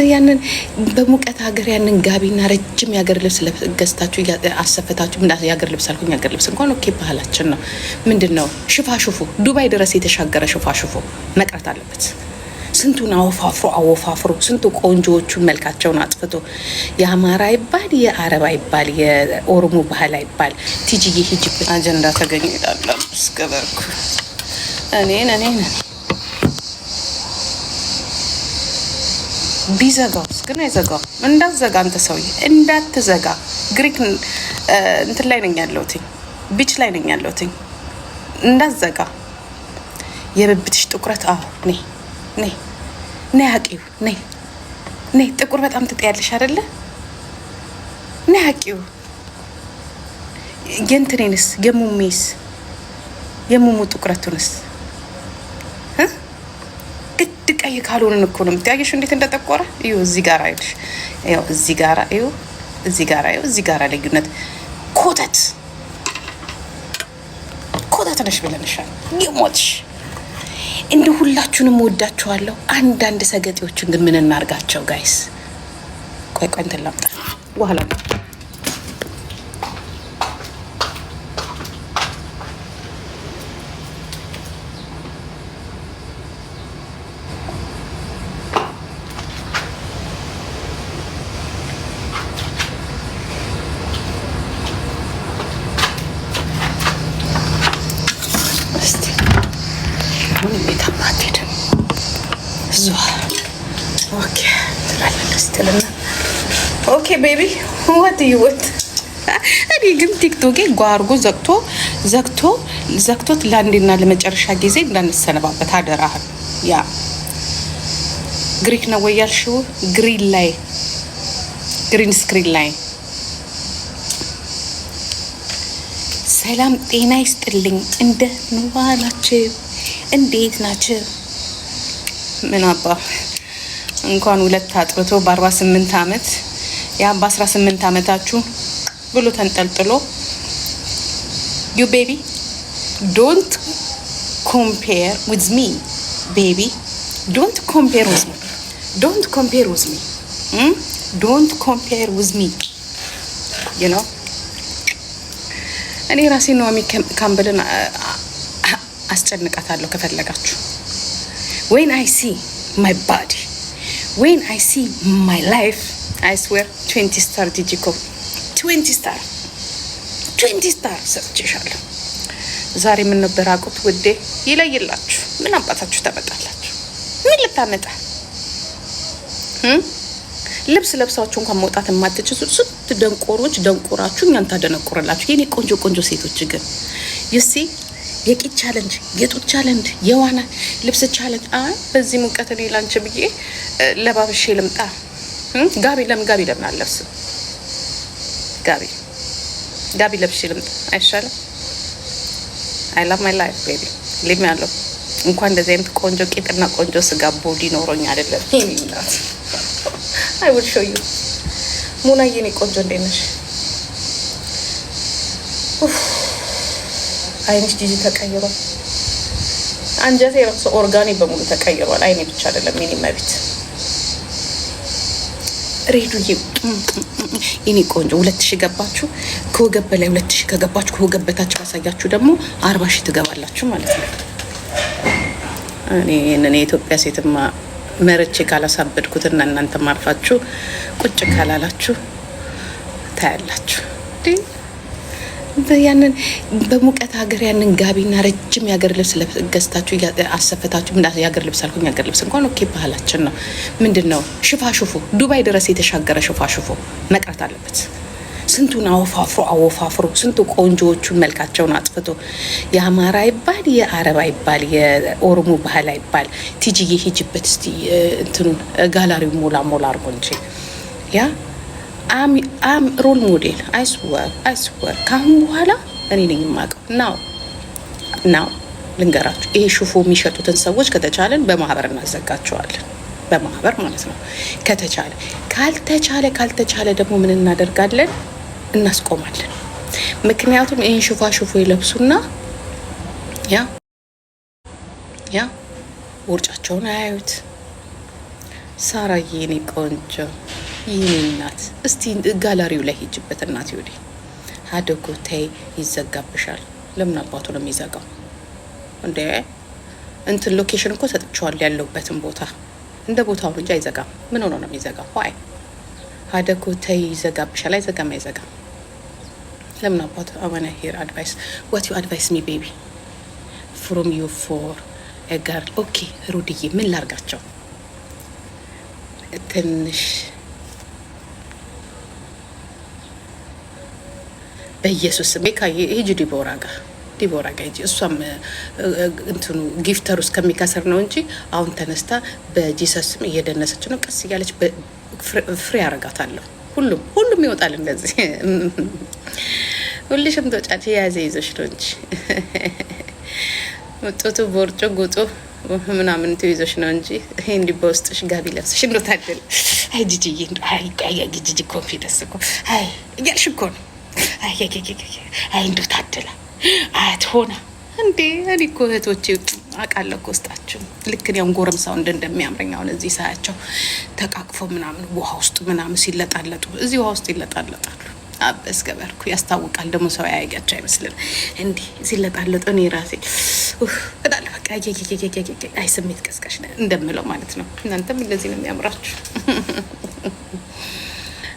ያንን በሙቀት ሀገር ያንን ጋቢና ረጅም የሀገር ልብስ ገዝታችሁ አሰፈታችሁ። የሀገር ልብስ አልኩኝ፣ የሀገር ልብስ እንኳን ኦኬ ባህላችን ነው። ምንድነው ሽፋሽፉ ዱባይ ድረስ የተሻገረ ሽፋሽፉ መቅረት አለበት። ስንቱን አወፋፍሮ ስንቱ ቆንጆዎቹን መልካቸውን አጥፍቶ የአማራ ይባል የአረባ ይባል የኦሮሞ ባህል ይባል ቲጂዬ ሂጅበት አጀንዳ ተገኘ ይላል። እስከበርኩ እኔን ቢዘጋውስ ግን አይዘጋው። እንዳትዘጋ አንተ ሰውዬ እንዳትዘጋ። ግሪክ እንትን ላይ ነኝ ያለሁት፣ ቢች ላይ ነኝ ያለሁት። እንዳትዘጋ። የብብትሽ ጥቁረት ነይ አቂው ነይ ጥቁር በጣም ትጠያለሽ አይደለ? ነይ አቂው። የእንትኔንስ የሙሙ ጥቁረቱንስ ቀይ ካልሆነን እኮ ነው የምትያየሽ እንዴት እንደጠቆረ። እዩ እዚህ ጋር አይልሽ፣ ያው እዚህ ጋር እዩ፣ እዚህ ጋር ልዩነት። ኮተት ነሽ ብለንሻል። ይሞትሽ። እንደ ሁላችሁንም ወዳችኋለሁ። አንዳንድ ሰገጤዎችን ግን ምን እናርጋቸው ጋይስ? ቆይ እንትን ላምጣ በኋላ ኦኬ ቤቢ ዋት ዩ ወት። እኔ ግን ቲክቶክ ጓርጎ ዘግቶት ለአንዴና ለመጨረሻ ጊዜ እንዳንሰነባበት አደራህን። ያ ግሪክ ነው ወይ ያልሽው? ግሪን ስክሪን ላይ ሰላም ጤና ይስጥልኝ። እንደምን ዋላችሁ? እንዴት ናችሁ? ምን አባ እንኳን ሁለት አጥብቶ በ48 ዓመት ያ በ18 ዓመታችሁ ብሎ ተንጠልጥሎ ዩ ቤቢ ዶንት ኮምፔር ዊዝ ሚ ቤቢ ዶንት ኮምፔር ዊዝ ሚ ዩ ኖ። እኔ ራሴ ነው ካምበልን አስጨንቃታለሁ ከፈለጋችሁ። when I see my body, when I see my life, I swear 20 star ዲጂኮ 20 star ሰጥቼሻለሁ። ዛሬ ምን ነበር አቁት ውዴ? ይለይላችሁ። ምን አባታችሁ ተመጣላችሁ? ምን ልታመጣ ልብስ ለብሳችሁ እንኳን መውጣት የማትችሉ ስንት ደንቆሮች ደንቆራችሁ እኛን ታደነቆረላችሁ። የኔ ቆንጆ ሴቶች ግን ዩሲ የቂጥ ቻለንጅ፣ የጡት ቻለንጅ፣ የዋና ልብስ ቻለንጅ። በዚህ ሙቀት እኔ ላንቺ ብዬ ለባብሼ ልምጣ። ጋቢ ለምን አለብስም? ጋቢ ለብሼ ልምጣ አይሻልም? አይ ላቭ ማይ ላይፍ ቤቢ ሊቭ ሚ አለው። እንኳን እንደዚህ አይነት ቆንጆ ቂጥና ቆንጆ ስጋ ቦዲ ኖሮኝ አይደለም ይሄንላት። አይ ውል ሾው ዩ ሙናዬ፣ እኔ ቆንጆ እንዴት ነሽ? አይንሽ ጂጂ ተቀይሯል። አንጀቴ ራሱ ኦርጋኒ በሙሉ ተቀይሯል። አይኔ ብቻ አይደለም የኔ መቤት። ሬዱዬ የኔ ቆንጆ 2000 ገባችሁ። ከወገብ በላይ 2000 ከገባችሁ ከወገብ በታች ባሳያችሁ ደግሞ 40,000 ትገባላችሁ ማለት ነው። እኔ የኢትዮጵያ ሴትማ መርቼ ካላሳበድኩትና እናንተ ማርፋችሁ ቁጭ ካላላችሁ ታያላችሁ። ያንን በሙቀት ሀገር ያንን ጋቢና ረጅም የሀገር ልብስ ገዝታችሁ አሰፈታችሁ። የሀገር ልብስ አልኩኝ፣ የሀገር ልብስ እንኳን ኦኬ ባህላችን ነው። ምንድነው ሽፋሽፉ ዱባይ ድረስ የተሻገረ ሽፋሽፉ መቅረት አለበት። ስንቱን አወፋፍሮ ስንቱ ቆንጆዎቹን መልካቸውን አጥፍቶ የአማራ ይባል የአረባ ይባል የኦሮሞ ባህል ይባል ቲጂዬ ሂጅበት እስቲ እንትኑን ጋላሪው ሞላ አርጎ እንጂ ያ አም ሮል ሞዴል አይስወር ካሁን በኋላ እኔ ነኝ የማውቀው። ናው ልንገራችሁ፣ ይሄ ሽፎ የሚሸጡትን ሰዎች ከተቻለን በማህበር እናዘጋቸዋለን። በማህበር ማለት ነው ከተቻለ። ካልተቻለ ደግሞ ምን እናደርጋለን? እናስቆማለን። ምክንያቱም ይሄን ሽፎ ይለብሱና ያ ውርጫቸውን አያዩት፣ ሳራዬ የኔ ቆንጆ የኔ እናት እስቲ ጋላሪው ላይ ሂጅበት እናት ወዲ ሀደጎ ተይ ይዘጋብሻል። ለምን አባቱ ነው የሚዘጋው እንዴ? እንትን ሎኬሽን እኮ ሰጥቼዋለሁ ያለሁበትን ቦታ እንደ ቦታው እንጂ አይዘጋም። ምን ሆኖ ነው የሚዘጋው? ዋይ ሀደጎ ተይ ይዘጋብሻል። አይዘጋም አይዘጋም። ለምን አባቱ አማና ሄር አድቫይስ ዋት ዩ አድቫይስ ሚ ቤቢ ፍሮም ዩ ፎር ጋርል ኦኬ። ሩድዬ ምን ላርጋቸው? ትንሽ በኢየሱስ ስም ሂጂ ዲቦራ ጋር ሂጂ። እሷም እንትኑ ጊፍተሩ እስከሚከስር ነው እንጂ አሁን ተነስታ በጂሰስ ስም እየደነሰች ነው። ቀስ እያለች ፍሬ ያረጋታለሁ። ሁሉም ይወጣል እንደዚህ። ሁልሽም ተወጫች የያዘ ይዞሽ ነው እንጂ ጡቱ ቦርጮ ጉጡ ምናምን ትይዞሽ ነው እንጂ ይሄ እንዲህ በውስጥሽ ጋቢ ለብሰሽ እንደው ታደለ። አይ ጂጂዬ አይ ጂጂ ኮንፊደንስ እኮ አይ እያልሽ እኮ ነው። አይ እንደው ታደለ አያት ሆና እንዴ። እኔ እኮ እህቶቼ አውቃለሁ እኮ ውስጣችሁ ልክ እኔም ጎረምሳው እንደሚያምረኝ አሁን እዚህ ሳያቸው ተቃቅፈው ምናምን ውሃ ውስጥ ምናምን ሲለጣለጡ እዚህ ውሃ ውስጥ ይለጣለጣሉ። አበስ ገበርኩ ያስታውቃል። ደግሞ ሰው ያያቸው አይመስልም እንዲህ ሲለጣለጡ እኔ ራሴ እዳለ በቃ አይ ስሜት ቀስቃሽ እንደምለው ማለት ነው። እናንተም እንደዚህ ነው የሚያምራችሁ።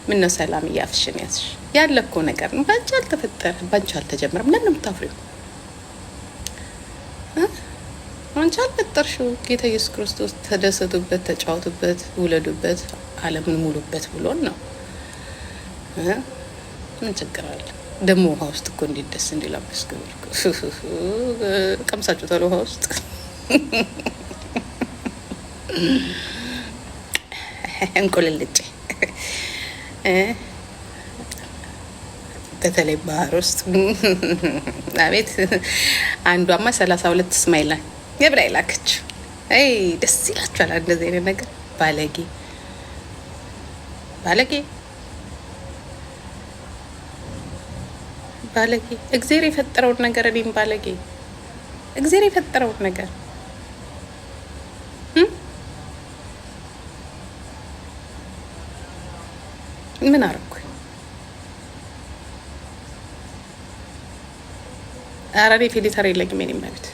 ምን ነው ሰላም እያፍሽን ያዝሽ ያለ እኮ ነገር ነው። ባንቺ አልተፈጠረ ባንቺ አልተጀመረም። ለምን ነው የምታፍሪው? አንቺ አልፈጠርሽው። ጌታ ኢየሱስ ክርስቶስ ተደሰቱበት፣ ተጫወቱበት፣ ውለዱበት፣ ዓለምን ሙሉበት ብሎን ነው። ምን ችግር አለ ደግሞ? ውሃ ውስጥ እኮ እንዴት ደስ እንዲላበስ ግብር ቀምሳችሁታል። ውሃ ውስጥ እንቁልልጭ በተለይ ባህር ውስጥ አቤት። አንዷማ 32 እስማኤል የብላይ ላከች። አይ ደስ ይላችኋል እንደዚህ አይነት ነገር። ባለጌ እግዚአብሔር የፈጠረውን ነገር እኔም ባለጌ እግዚአብሔር የፈጠረውን ነገር ምን አረኩ? ኧረ እኔ ፊሊተር የለኝም። የኔ ማለት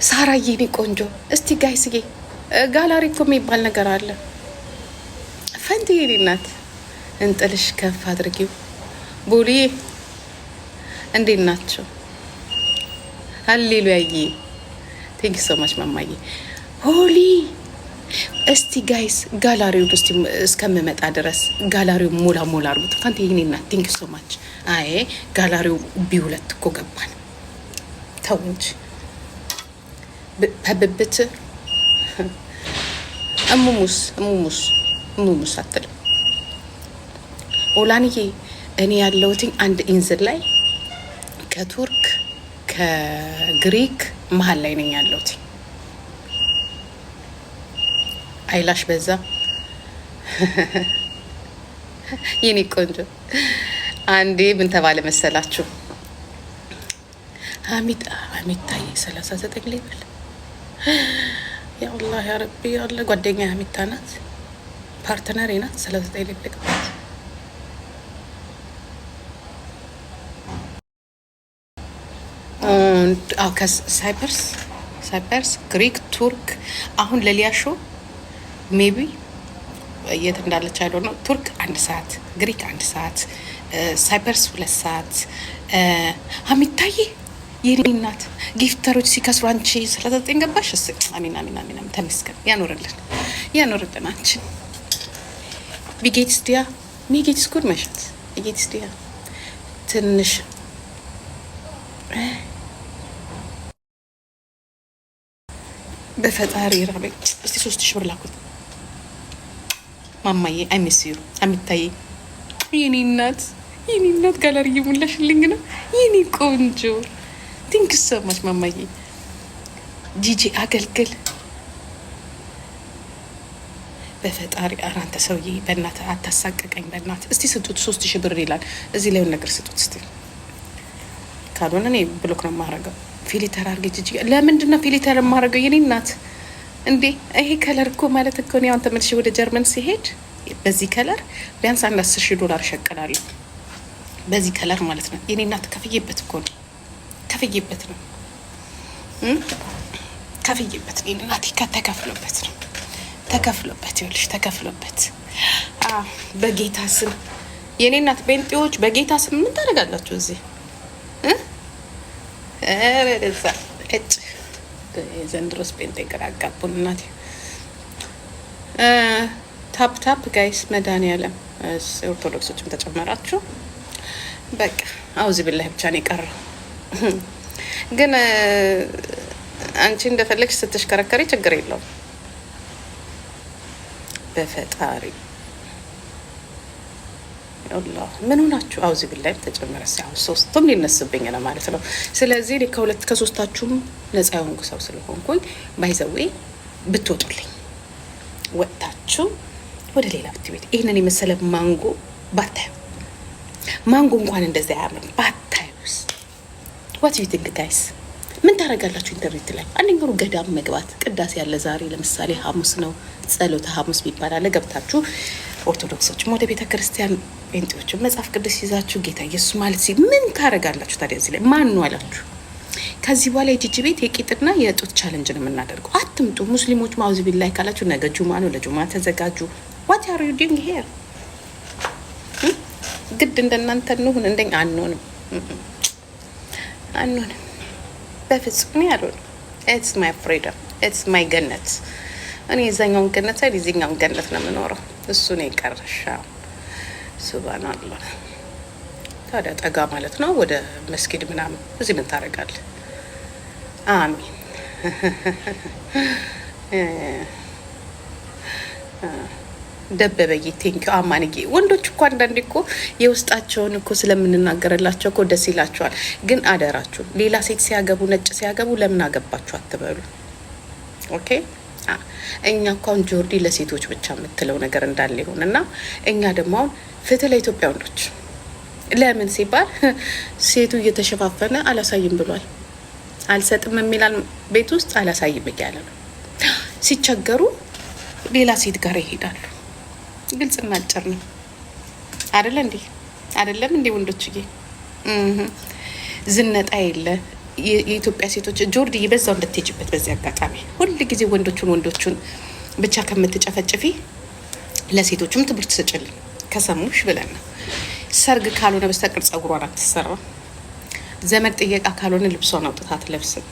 ሳራዬ የኔ ቆንጆ እስቲ ጋይስዬ ጋላሪ እኮ የሚባል ነገር አለ። ፈንቲ የኔ እናት እንጥልሽ ከፍ አድርጊው። ቡሊዬ እንዴት ናቸው? ሃሌሉያዬ ቴንክ ዩ ሶ ማች ማማዬ። ሆሊ እስቲ ጋይስ ጋላሪውን እስቲ እስከምመጣ ድረስ ጋላሪው ሞላ አርጉት። ፋንቲ ይሄኔ እና ቴንክ ዩ ሶ ማች። አይ ጋላሪው ቢ2 እኮ ገባን። ተው እንጂ በብብት እሙሙስ አትልም። ኦላንዬ እኔ ያለሁትኝ አንድ ኢንዝል ላይ ከቱርክ ከግሪክ መሀል ላይ ነኝ ያለሁት። አይላሽ በዛ የኔ ቆንጆ። አንዴ ምን ተባለ መሰላችሁ? አሚታዬ 39 ሌብል ያ አላህ ያ ረቢ ያለ ጓደኛ አሚታ ናት፣ ፓርትነር ናት። 39 ሌብል ገባት። ሳይፐርስ ግሪክ ቱርክ። አሁን ለሊያሾ ሜቢ የት እንዳለች አይዶ ነው። ቱርክ 1 ሰዓት፣ ግሪክ 1 ሰዓት፣ ሳይፐርስ 2 ሰዓት። አሚታዬ የኔ እናት ጊፍተሮች ሲከስሩ አንቺ 39 ገባሽ። አሚን ተመስገን። ያኖርልን አንቺን ቢጌትስ ዲያ ሚጌትስ ጉድ መሸት ጌትስ ዲያ ትንሽ በፈጣሪ ራበኝ። እስቲ 3000 ብር ላኩት ማማዬ። አይ ሚስ ዩ አሚታዬ የኔ እናት ጋላሪ እየሞላሽልኝ ነው የኔ ቆንጆ። ቲንክ ሶ ማች ማማዬ። ጂጂ አገልግል በፈጣሪ አራንተ ሰውዬ በእናት አታሳቀቀኝ በእናት። እስቲ ስጡት 3000 ብር ይላል እዚህ ላይ ነገር ስጡት እስቲ። ካልሆነ እኔ ብሎክ ነው የማደርገው። ፊሊተር አድርጌ ጂጂ። ለምንድን ነው ፊሊተር የማደርገው የኔ እናት? እንዴ ይሄ ከለር እኮ ማለት እኮ ነው። አሁን ተመልሼ ወደ ጀርመን ሲሄድ በዚህ ከለር ቢያንስ አንድ 10,000 ዶላር እሸቅላለሁ። በዚህ ከለር ማለት ነው። የኔ እናት ከፍዬበት እኮ ነው። ከፍዬበት ነው። ከፍዬበት ነው። እናቴ ከተከፍሎበት ነው። ተከፍሎበት ይኸውልሽ፣ ተከፍሎበት። በጌታ ስም የኔ እናት ቤንጤዎች፣ በጌታ ስም ምን ታደርጋላችሁ እዚህ? ረዛ እጭ ዘንድሮስ ቤንጤ ግራ አጋቡን እናቴ። ታፕ ታፕ ጋይስ፣ መድኃኒዓለም ኦርቶዶክሶችም ተጨመራችሁ። በቃ አውዚ ብላይ ብቻ ነው የቀረው። ግን አንቺ እንደፈለግሽ ስትሽከረከሪ ችግር የለውም። በፈጣሪ አላህ ምን ሆናችሁ? አውዚ ብላይ ተጨመረ። ሲያው ሶስቱም ሊነስብኝ ነው ማለት ነው። ስለዚህ ከሁለት ከሶስታችሁም ነፃ የሆንኩ ሰው ስለሆንኩኝ ባይዘዌ ብትወጡልኝ፣ ወጣችሁ ወደ ሌላ ብትቤት ይህንን የመሰለ ማንጎ ባታዩ፣ ማንጎ እንኳን እንደዛ አያምርም ባታዩስ። ዋት ዩ ቲንክ ጋይስ? ምን ታደርጋላችሁ ኢንተርኔት ላይ? አንደኛው ገዳም መግባት፣ ቅዳሴ ያለ ዛሬ ለምሳሌ ሐሙስ ነው፣ ጸሎተ ሐሙስ ይባላል። ገብታችሁ ኦርቶዶክሶችም ወደ ቤተ ክርስቲያን፣ ጴንጤዎችም መጽሐፍ ቅዱስ ይዛችሁ ጌታ ኢየሱስ ማለት ምን ታደርጋላችሁ ታዲያ? እዚህ ላይ ማን ነው አላችሁ? ከዚህ በኋላ የጂጂ ቤት የቂጥና የጡት ቻለንጅ ነው የምናደርገው። አትምጡ ሙስሊሞች፣ ማውዚ ቢላይ ካላችሁ ነገ ጁማ ነው፣ ለጁማ ተዘጋጁ። ዋት አር ዩ ዱይንግ ሄር? ግድ እንደናንተ እንሁን? እንደኛ አንሆንም፣ አንሆንም በፍጹም ያልሆነ። ኢትስ ማይ ፍሪደም፣ ኢትስ ማይ ገነት። እኔ የዛኛውን ገነት ሳይድ የዚህኛውን ገነት ነው የምኖረው። እሱ ነው የቀረሻ። ሱብሃንአላህ። ታዲያ ጠጋ ማለት ነው ወደ መስጊድ ምናምን። እዚህ ምን ታደርጋለህ? አሚን። ደበበዬ ቴንኪው። አማንጌ ወንዶች እኮ አንዳንዴ እኮ የውስጣቸውን እኮ ስለምንናገርላቸው እኮ ደስ ይላቸዋል። ግን አደራችሁ ሌላ ሴት ሲያገቡ፣ ነጭ ሲያገቡ ለምን አገባችሁ አትበሉ። ኦኬ። እኛ እኮ አሁን ጆርዲ ለሴቶች ብቻ የምትለው ነገር እንዳለ ይሆን እና እኛ ደግሞ አሁን ፍትህ ለኢትዮጵያ ወንዶች ለምን ሲባል ሴቱ እየተሸፋፈነ አላሳይም ብሏል። አልሰጥም የሚላል ቤት ውስጥ አላሳይም እያለ ነው። ሲቸገሩ ሌላ ሴት ጋር ይሄዳሉ። ግልጽና አጭር ነው አይደለ እንዴ? አይደለም እንዴ ወንዶችዬ? ዝነጣ የለ። የኢትዮጵያ ሴቶች ጆርዲ በዛው እንድትሄጂበት በዚህ አጋጣሚ ሁል ጊዜ ወንዶቹን ብቻ ከምትጨፈጭፊ ለሴቶችም ትምህርት ስጭልን ከሰሙሽ ብለን ነው። ሰርግ ካልሆነ በስተቀር ጸጉሯን አትሰራም። ዘመድ ጥየቃ ካልሆነ ልብሷን አውጥታ አትለብስም።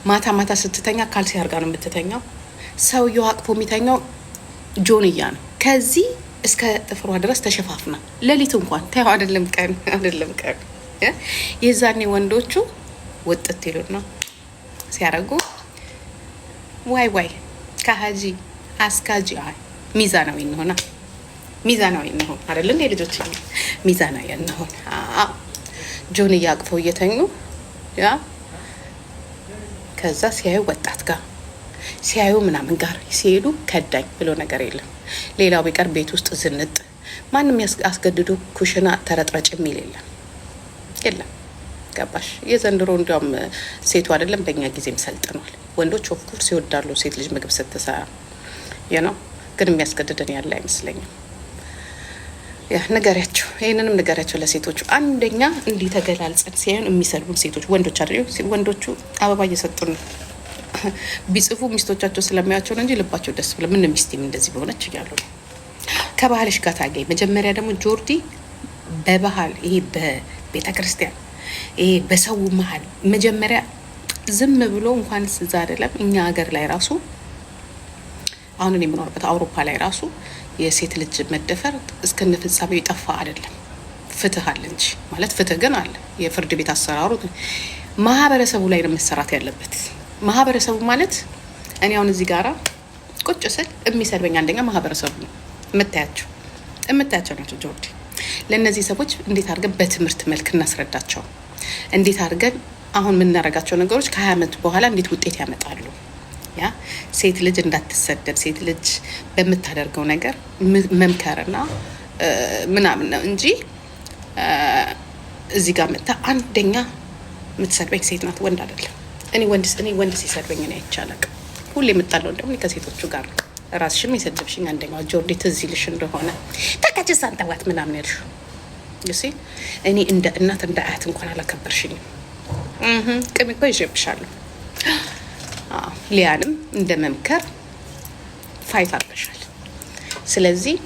ማታ ማታ ስትተኛ ካልሲ አርጋ ነው የምትተኛው። ሰውየው አቅፎ የሚተኛው ጆንያ ነው። ከዚህ እስከ ጥፍሯ ድረስ ተሸፋፍና ሌሊት እንኳን ታዩ። አይደለም ቀን የዛኔ ወንዶቹ ወጥት ይሉና ሲያረጉ ዋይ ከሀጂ አስካጂ ሚዛናዊ እንሆና ሚዛናዊ እንሆን አይደል እንዴ ልጆች? ሚዛናዊ እንሆን። ጆንያ አቅፈው እየተኙ ያ ከዛ ሲያዩ ወጣት ጋር ሲያዩ ምናምን ጋር ሲሄዱ ከዳኝ ብሎ ነገር የለም። ሌላው ቢቀር ቤት ውስጥ ዝንጥ ማንም ያስገድዱ ኩሽና ተረጥረጭ የሚል የለም። ገባሽ? የዘንድሮ እንዲያውም ሴቱ አይደለም በእኛ ጊዜም ሰልጥኗል። ወንዶች ኦፍኮርስ ይወዳሉ ሴት ልጅ ምግብ ስትሰራ ነው። ግን የሚያስገድደን ያለ አይመስለኝም። ያ ንገሪያቸው፣ ይህንንም ንገሪያቸው ለሴቶቹ። አንደኛ እንዲህ ተገላልጸን ሲያዩን የሚሰልቡን ሴቶች ወንዶች አይደሉ? ወንዶቹ አበባ እየሰጡን ነው ቢጽፉ ሚስቶቻቸው ስለሚያቸው ነው እንጂ ልባቸው ደስ ብለ ምን ሚስቴም እንደዚህ በሆነች እያሉ ነው። ከባህልሽ ጋር ታገኝ። መጀመሪያ ደግሞ ጆርዲ በባህል ይሄ በቤተ ክርስቲያን ይሄ በሰው መሀል መጀመሪያ ዝም ብሎ እንኳን እዛ አይደለም እኛ ሀገር ላይ ራሱ አሁን እኔ የምኖርበት አውሮፓ ላይ ራሱ የሴት ልጅ መደፈር እስከነ ፍጻሜው ይጠፋ አይደለም። ፍትህ አለ እንጂ ማለት ፍትህ ግን አለ። የፍርድ ቤት አሰራሩ ማህበረሰቡ ላይ ነው መሰራት ያለበት። ማህበረሰቡ ማለት እኔ አሁን እዚህ ጋራ ቁጭ ስል የሚሰድበኝ አንደኛ ማህበረሰቡ ነው። የምታያቸው ናቸው ጆርዲ። ለእነዚህ ሰዎች እንዴት አድርገን በትምህርት መልክ እናስረዳቸው? እንዴት አድርገን አሁን የምናደርጋቸው ነገሮች ከ20 ዓመት በኋላ እንዴት ውጤት ያመጣሉ? ያ ሴት ልጅ እንዳትሰደድ ሴት ልጅ በምታደርገው ነገር መምከርና ምናምን ነው እንጂ እዚህ ጋር መጣ አንደኛ የምትሰድበኝ ሴት ናት፣ ወንድ አይደለም። እኔ ወንድ ሲሰድበኝ ነው አይቻልም። ሁሌ የምጣለው እንደውም ከሴቶቹ ጋር ነው። ራስሽም የሰደብሽኝ አንደኛዋ ጆርዲ ትዝ ይልሽ እንደሆነ ታካችስ አንተዋት ምናምን ያልሽው ዩሲ እኔ እንደ እናት እንደ አያት እንኳን አላከበርሽኝም። ቅም እኮ ይዤብሻለሁ። ሊያንም እንደ መምከር ፋይት አድርገሻል። ስለዚህ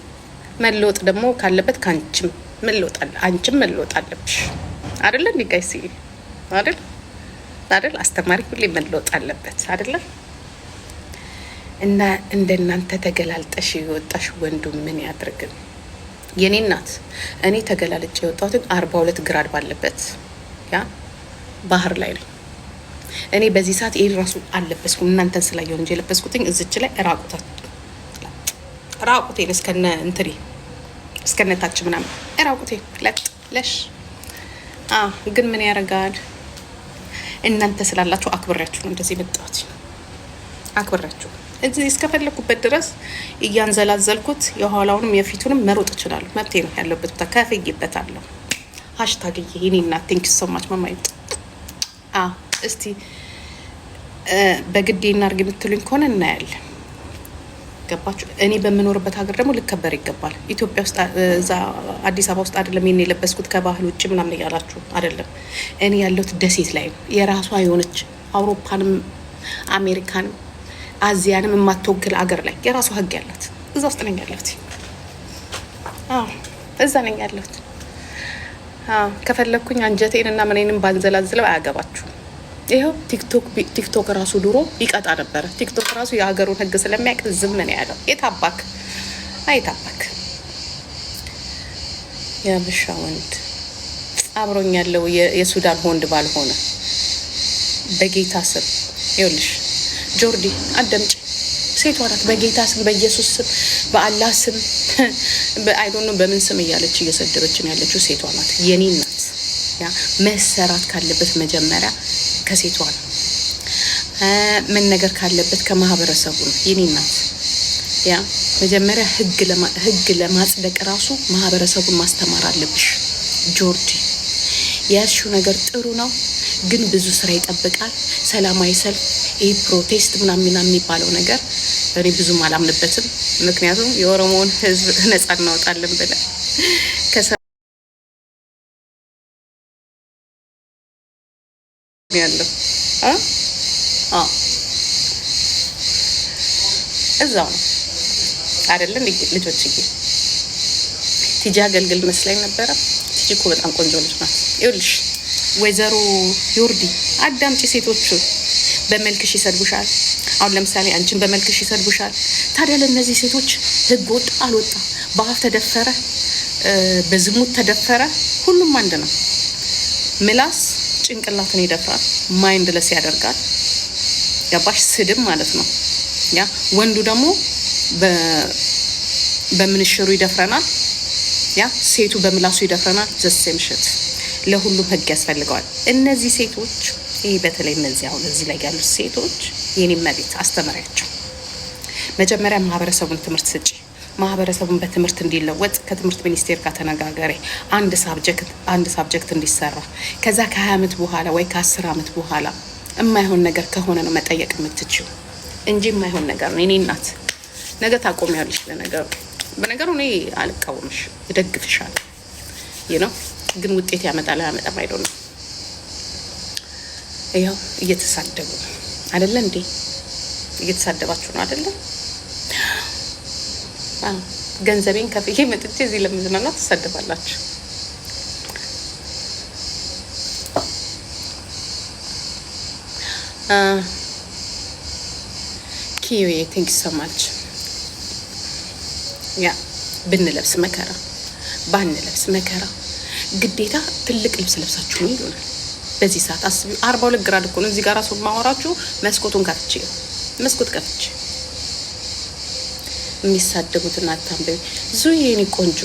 መለወጥ ደግሞ ካለበት ከአንቺም መለወጥ አለ፣ አንቺም መለወጥ አለብሽ አይደለ? ኒጋይሲ አይደል? አስተማሪ ሁሌ መለወጥ አለበት አይደለ? እና እንደናንተ ተገላልጠሽ የወጣሽ ወንዱ ምን ያድርግን? የኔ እናት እኔ ተገላልጬ የወጣሁትን 42 ግራድ ባለበት ያ ባህር ላይ ነው። እኔ በዚህ ሰዓት ይሄ ራሱ አልለበስኩም። እናንተን ስላየው እንጂ የለበስኩትኝ እዚች ላይ ራቁቴን እስከነ እንትሪ እስከነ ታች ምናምን ራቁቴን ለሽ ግን ምን ያደርጋል? እናንተ ስላላችሁ አክብሬያችሁ ነው እንደዚህ መጣሁት። አክብሬያችሁ እዚህ እስከፈለኩበት ድረስ እያንዘላዘልኩት የኋላውንም የፊቱንም መሮጥ እችላለሁ። መብቴ ነው። ያለበት ቦታ ከፍይበታለሁ። ሃሽታግ የኔ እናት ቴንክ ዩ ሶ ማች ማማይ። እስቲ በግዴ እናድርግ የምትሉኝ ከሆነ እናያለን። ገባችሁ? እኔ በምኖርበት ሀገር ደግሞ ልከበር ይገባል። ኢትዮጵያ ውስጥ እዛ አዲስ አበባ ውስጥ አይደለም ይሄን የለበስኩት ከባህል ውጭ ምናምን እያላችሁ አይደለም። እኔ ያለሁት ደሴት ላይ ነው። የራሷ የሆነች አውሮፓንም አሜሪካንም አዚያንም የማትወክል አገር ላይ የራሷ ህግ ያላት እዛ ውስጥ ነኝ ያለሁት። እዛ ነኝ ያለሁት። ከፈለኩኝ አንጀቴን እና ምኔንም ባንዘላዝለው አያገባችሁ። ይኸው ቲክቶክ ራሱ ድሮ ይቀጣ ነበረ። ቲክቶክ ራሱ የሀገሩን ህግ ስለሚያውቅ ዝም ነው ያለው። የታባክ የብሻ ወንድ አብሮኝ ያለው የሱዳን ወንድ ባልሆነ በጌታ ስም ይኸውልሽ ጆርዲ አደምጭ። ሴቷ ናት። በጌታ ስም በኢየሱስ ስም በአላህ ስም በአይዶን በምን ስም እያለች እየሰደበችን ያለችው ሴቷ ናት። የኔ ናት። ያ መሰራት ካለበት መጀመሪያ ከሴቷ ነው። ምን ነገር ካለበት ከማህበረሰቡ ነው። የኔ ናት። ያ መጀመሪያ ህግ ለማጽደቅ ራሱ ማህበረሰቡን ማስተማር አለብሽ ጆርዲ። ያልሽው ነገር ጥሩ ነው፣ ግን ብዙ ስራ ይጠብቃል። ሰላማዊ ሰልፍ፣ ይህ ፕሮቴስት ምናምን የሚባለው ነገር እኔ ብዙም አላምንበትም። ምክንያቱም የኦሮሞውን ህዝብ ነጻ እናወጣለን ብለን ያለው እዛው ነው አይደለም? ልጆች ቲጂ አገልግል መስላኝ ነበረ። ቲጂ እኮ በጣም ቆንጆ ልጅ ናት። ይኸውልሽ ወይዘሮ ዮርዲ አዳምጪ። ሴቶቹ በመልክሽ ይሰድቡሻል። አሁን ለምሳሌ አንቺን በመልክሽ ይሰድቡሻል። ታዲያ ለእነዚህ ሴቶች ህግ ወጣ አልወጣ፣ በአፍ ተደፈረ፣ በዝሙት ተደፈረ፣ ሁሉም አንድ ነው። ምላስ ጭንቅላትን ይደፍራል፣ ማይንድ ለስ ያደርጋል። ገባሽ? ስድብ ማለት ነው። ያ ወንዱ ደግሞ በምንሽሩ ይደፍረናል። ያ ሴቱ በምላሱ ይደፍረናል። ዘሴም ሽት ለሁሉም ህግ ያስፈልገዋል። እነዚህ ሴቶች ይሄ በተለይ እነዚህ አሁን እዚህ ላይ ያሉት ሴቶች የኔ መቤት አስተምሪያቸው። መጀመሪያ ማህበረሰቡን ትምህርት ስጪ። ማህበረሰቡን በትምህርት እንዲለወጥ ከትምህርት ሚኒስቴር ጋር ተነጋገሪ። አንድ ሳብጀክት እንዲሰራ ከዛ ከ20 ዓመት በኋላ ወይ ከ10 ዓመት በኋላ የማይሆን ነገር ከሆነ ነው መጠየቅ የምትችው እንጂ የማይሆን ነገር ነው። እኔ እናት ነገ ታቆሚያለሽ። በነገሩ እኔ አልቃወምሽ፣ እደግፍሻለሁ። ነው ግን ውጤት ያመጣል አያመጣም አይደል ነው። ያው እየተሳደቡ አይደለ እንዴ? እየተሳደባችሁ ነው አይደለ? ገንዘቤን ከፍዬ መጥቼ እዚህ ለምዝናናት ትሳደባላችሁ። ኪዩዬ ቴንክ ዩ ሶ ማች። ያ ብንለብስ መከራ ባንለብስ መከራ፣ ግዴታ ትልቅ ልብስ ለብሳችሁ ነው ይሉናል። በዚህ ሰዓት አስቢ፣ 42 ግራድ እኮ ነው። እዚህ ጋር ራሱ ማወራችሁ መስኮቱን ከፍቼ መስኮት ከፍቼ የሚሳደቡትን አታንበቢ። ዙዬ የኔ ቆንጆ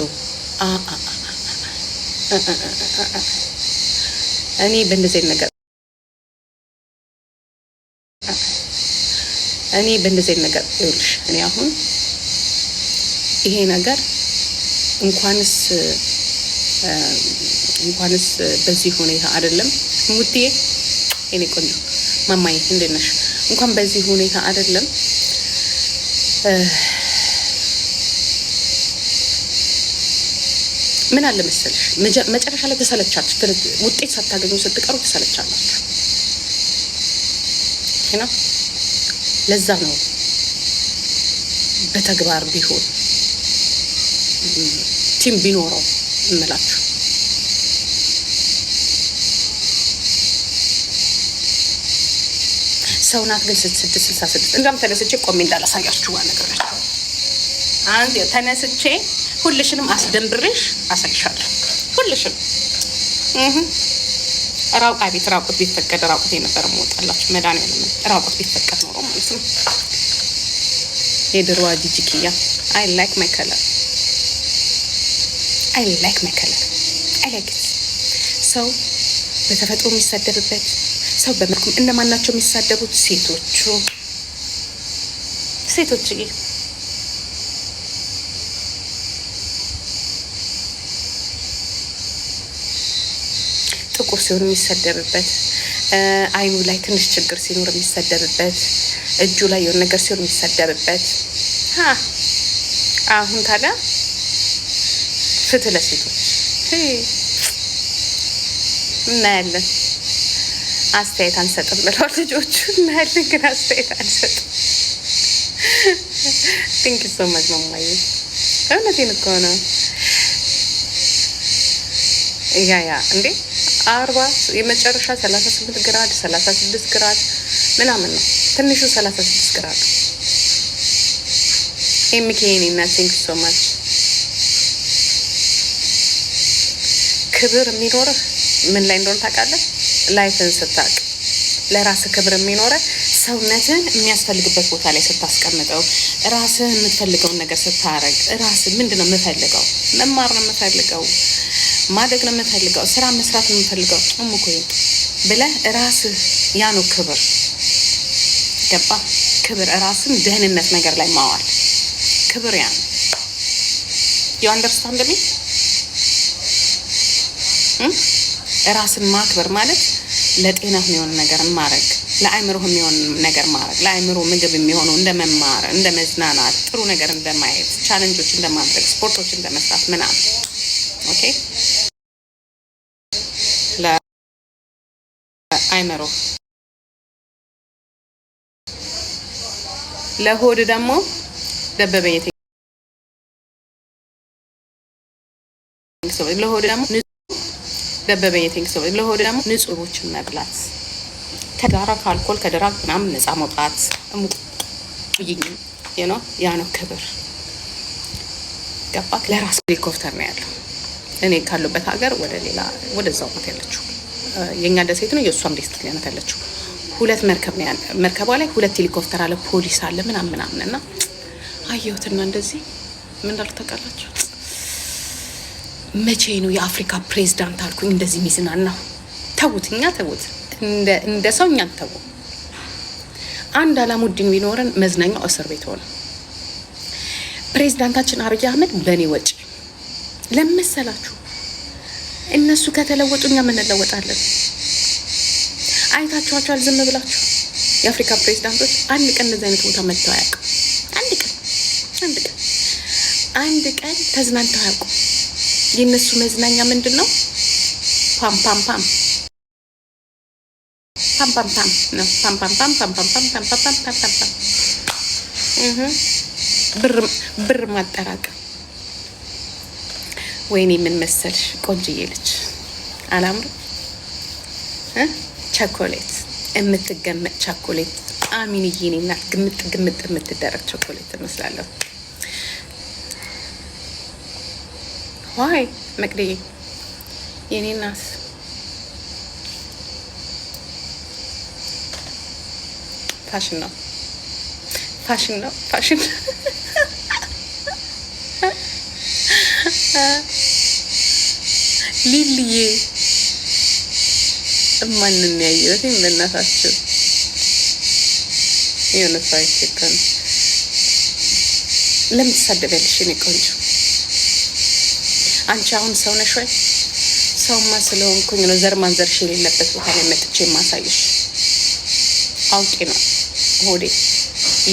እኔ በእንደዚህ ነገር ይኸውልሽ፣ እኔ አሁን ይሄ ነገር እንኳንስ በዚህ ሁኔታ አይደለም። ሙትዬ የኔ ቆንጆ ማማዬ እንዴት ነሽ? እንኳን በዚህ ሁኔታ አይደለም ምን አለ መሰለሽ መጨረሻ ላይ ተሰለቻችሁ። ውጤት ሳታገኙ ስትቀሩ ተሰለቻላችሁ። እና ለዛ ነው በተግባር ቢሆን ቲም ቢኖረው እምላችሁ። ሰው ናት ግን 666 እንደም ተነስቼ ቆሜ እንዳላሳያችሁ ነገራችሁ። አንዴ ተነስቼ ሁልሽንም አስደንብሬሽ አሳይሻለሁ። ሁልሽም ራቁት ቤት ራቁት ቢፈቀድ ራቁት የነበረ መውጣላችሁ መድኃኒዓለም ራቁት ቢፈቀድ ኖሮ ማለት ነው። የድሮዋ ጂጂኪያ አይ ላይክ ማይ ከለር አይ ላይክ ማይ ከለር አይ ላይክ ሰው በተፈጥሮ የሚሳደብበት ሰው በመልኩም እነማናቸው የሚሳደቡት? ሴቶችዬ ጥቁር ሲሆን የሚሰደብበት፣ አይኑ ላይ ትንሽ ችግር ሲኖር የሚሰደብበት፣ እጁ ላይ የሆነ ነገር ሲሆን የሚሰደብበት። አሁን ታዲያ ፍትህ ለሴቶች እናያለን። አስተያየት አንሰጥም ብለዋል ልጆቹ። እናያለን ግን አስተያየት አንሰጥም። ቲንክ ሶ ማች ማማዬ፣ እውነቴን እኮ ነው። ያ እንዴ 40 የመጨረሻ 38 ግራድ 36 ግራድ ምናምን ነው። ትንሹ 36 ግራድ ነው። ኤምኬኒ እና ቲንክ ሶ ማች ክብር የሚኖርህ ምን ላይ እንደሆነ ታውቃለህ? ላይፍን ስታውቅ ለራስ ክብር የሚኖርህ ሰውነትን የሚያስፈልግበት ቦታ ላይ ስታስቀምጠው፣ ራስህን የምትፈልገውን ነገር ስታረግ፣ ራስህ ምንድነው የምፈልገው? መማር ነው የምፈልገው፣ ማደግ ነው የምፈልገው፣ ስራ መስራት ነው የምፈልገው እሙኮይ ብለህ ራስህ ያ ነው ክብር። ገባ? ክብር ራስን ደህንነት ነገር ላይ ማዋል ክብር ያ ነው። ዩ አንደርስታንድ ሚ? ራስን ማክበር ማለት ለጤና የሚሆን ነገር ማድረግ፣ ለአእምሮ የሚሆን ነገር ማድረግ፣ ለአእምሮ ምግብ የሚሆነው እንደ መማር፣ እንደ መዝናናት፣ ጥሩ ነገር እንደማየት፣ ቻሌንጆች እንደማድረግ፣ ስፖርቶች እንደመስራት ምናምን። ኦኬ ለአእምሮ ለሆድ ደግሞ ደበበኝ ለሆድ ደግሞ ደበበኝ ለሆድ ደግሞ ንጹሆችን መብላት፣ ከዳራ ከአልኮል ከድራግ ምናምን ነፃ መውጣት ያ ነው ክብር። ገባ? ለራስ ሄሊኮፕተር ነው ያለው። እኔ ካሉበት ሀገር ወደ ሌላ ወደዛው ነው ያለችው። የኛ ደሴት ነው የእሷም ደሴት ላይ ነው ያለችው። 2 መርከብ ነው ያለ። መርከቧ ላይ 2 ሄሊኮፕተር አለ፣ ፖሊስ አለ ምናምን እና አየሁትና እንደዚህ ምን እንዳልኩ ታውቃላችሁ? መቼ ነው የአፍሪካ ፕሬዝዳንት አልኩኝ እንደዚህ ሚዝናናው? ተውትኛ ተውት፣ እንደ ሰው እኛ ተው። አንድ አላሙዲን ቢኖረን መዝናኛው እስር ቤት ሆነ። ፕሬዝዳንታችን አብይ አህመድ በኔ ወጪ ለመሰላችሁ። እነሱ ከተለወጡ እኛ ምን እንለወጣለን? አይታችኋቸዋል ዝም ብላችሁ። የአፍሪካ ፕሬዝዳንቶች አንድ ቀን እንደዚህ አይነት ቦታ መጥተው አያውቁም። አንድ ቀን ተዝናንተው አያውቁም። የእነሱ መዝናኛ ምንድን ነው? ፓም ፓም ፓም ፓም ፓም ፓም ነው። ፓም ፓም ፓም ፓም ፓም ፓም ፓም ፓም ፓም ፓም ፓም ብር ማጠራቀም። ወይኔ ምን መሰልሽ ቆንጅዬ ልጅ አላምሩ ቸኮሌት የምትገመጥ ቸኮሌት አሚንዬ እኔ እናት ግምጥ የምትደረግ ቸኮሌት ትመስላለሁ። ዋይ መቅደዬ የኔ እናት ፋሽን ነው ሊልዬ ማንን ያየሁት በእናታችሁ የሆነ ሳይት ከን ለምን ትሳደቢያለሽ? እኔ ቆንጆ አንቺ አሁን ሰው ነሽ ወይ? ሰውማ ስለሆንኩኝ ነው ዘር ማንዘርሽ የሌለበት ቦታ ላይ መጥቼ የማሳይሽ። አውቄ ነው ሆዴ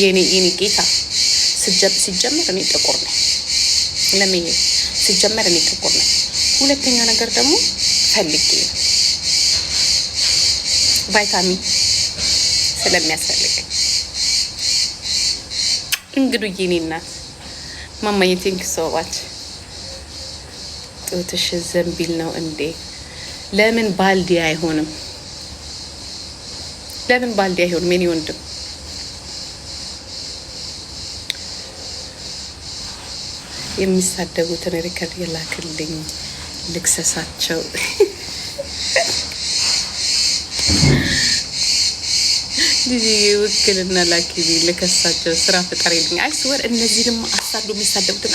የኔ ጌታ ሲጀመር እኔ ጥቁር ነኝ። ለምን ሲጀመር እኔ ጥቁር ነኝ። ሁለተኛ ነገር ደግሞ ፈልጌ ነው ቫይታሚን ስለሚያስፈልገኝ። እንግዲህ የኔ እናት ማማዬ ቲንክ ሶባች ጡትሽ ዘንቢል ነው እንዴ? ለምን ባልዲ አይሆንም? ለምን ባልዲ አይሆንም? የኔ ወንድም የሚሳደቡትን ሪከርድ የላክልኝ ልክሰሳቸው። ዲጂ ውክልና ላኪሊ ልከሳቸው ስራ ፍጠር ይልኝ። አይስወር እነዚህ ደግሞ አሳዶ የሚሳደቡትን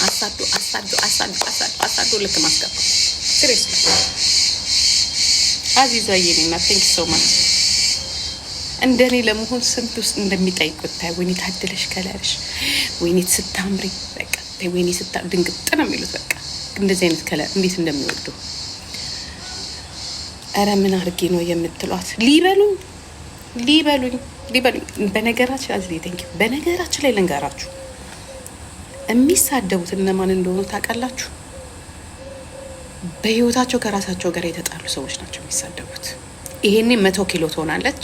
አሳዶ ልክ ማስገባ ሲሪየስ አዚዛ የኔና ቴንክ ሶ ማች። እንደኔ ለመሆን ስንት ውስጥ እንደሚጠይቁት ታይ። ወይኔ ታደለሽ ከለርሽ፣ ወይኔ ስታምሪ፣ በቃ ወይኔ ድንግጥ ነው የሚሉት። በቃ እንደዚህ አይነት ከለር እንዴት እንደሚወዱ። አረ ምን አድርጌ ነው የምትሏት? ሊበሉኝ። በነገራችን ላይ ልንገራችሁ፣ የሚሳደቡት እነማን እንደሆኑ ታውቃላችሁ? በህይወታቸው ከራሳቸው ጋር የተጣሉ ሰዎች ናቸው የሚሳደቡት። ይሄኔ 100 ኪሎ ትሆናለች፣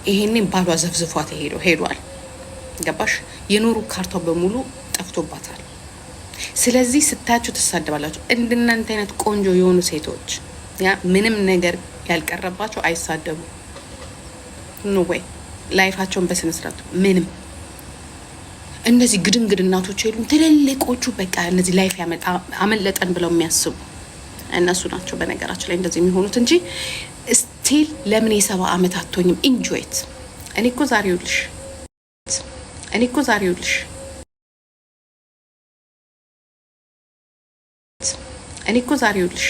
ይሄኔ ባሏ ዘፍዝፏት ሄዷል። ገባሽ? የኖሩ ካርታው በሙሉ ጠፍቶባታል። ስለዚህ ስታያችሁ ትሳደባላችሁ። እንደናንተ አይነት ቆንጆ የሆኑ ሴቶች ያ ምንም ነገር ያልቀረባቸው አይሳደቡ። ኖ ወይ ላይፋቸውን በስነ ስርዓት ምንም እነዚህ ግድንግድ እናቶች የሉም። ትልልቆቹ በቃ እነዚህ ላይፍ አመለጠን ብለው የሚያስቡ እነሱ ናቸው በነገራችን ላይ እንደዚህ የሚሆኑት እንጂ ስቲል ለምን የ70 ዓመት አትሆኝም? ኢንጆይት። እኔ እኮ ዛሬ ይኸውልሽ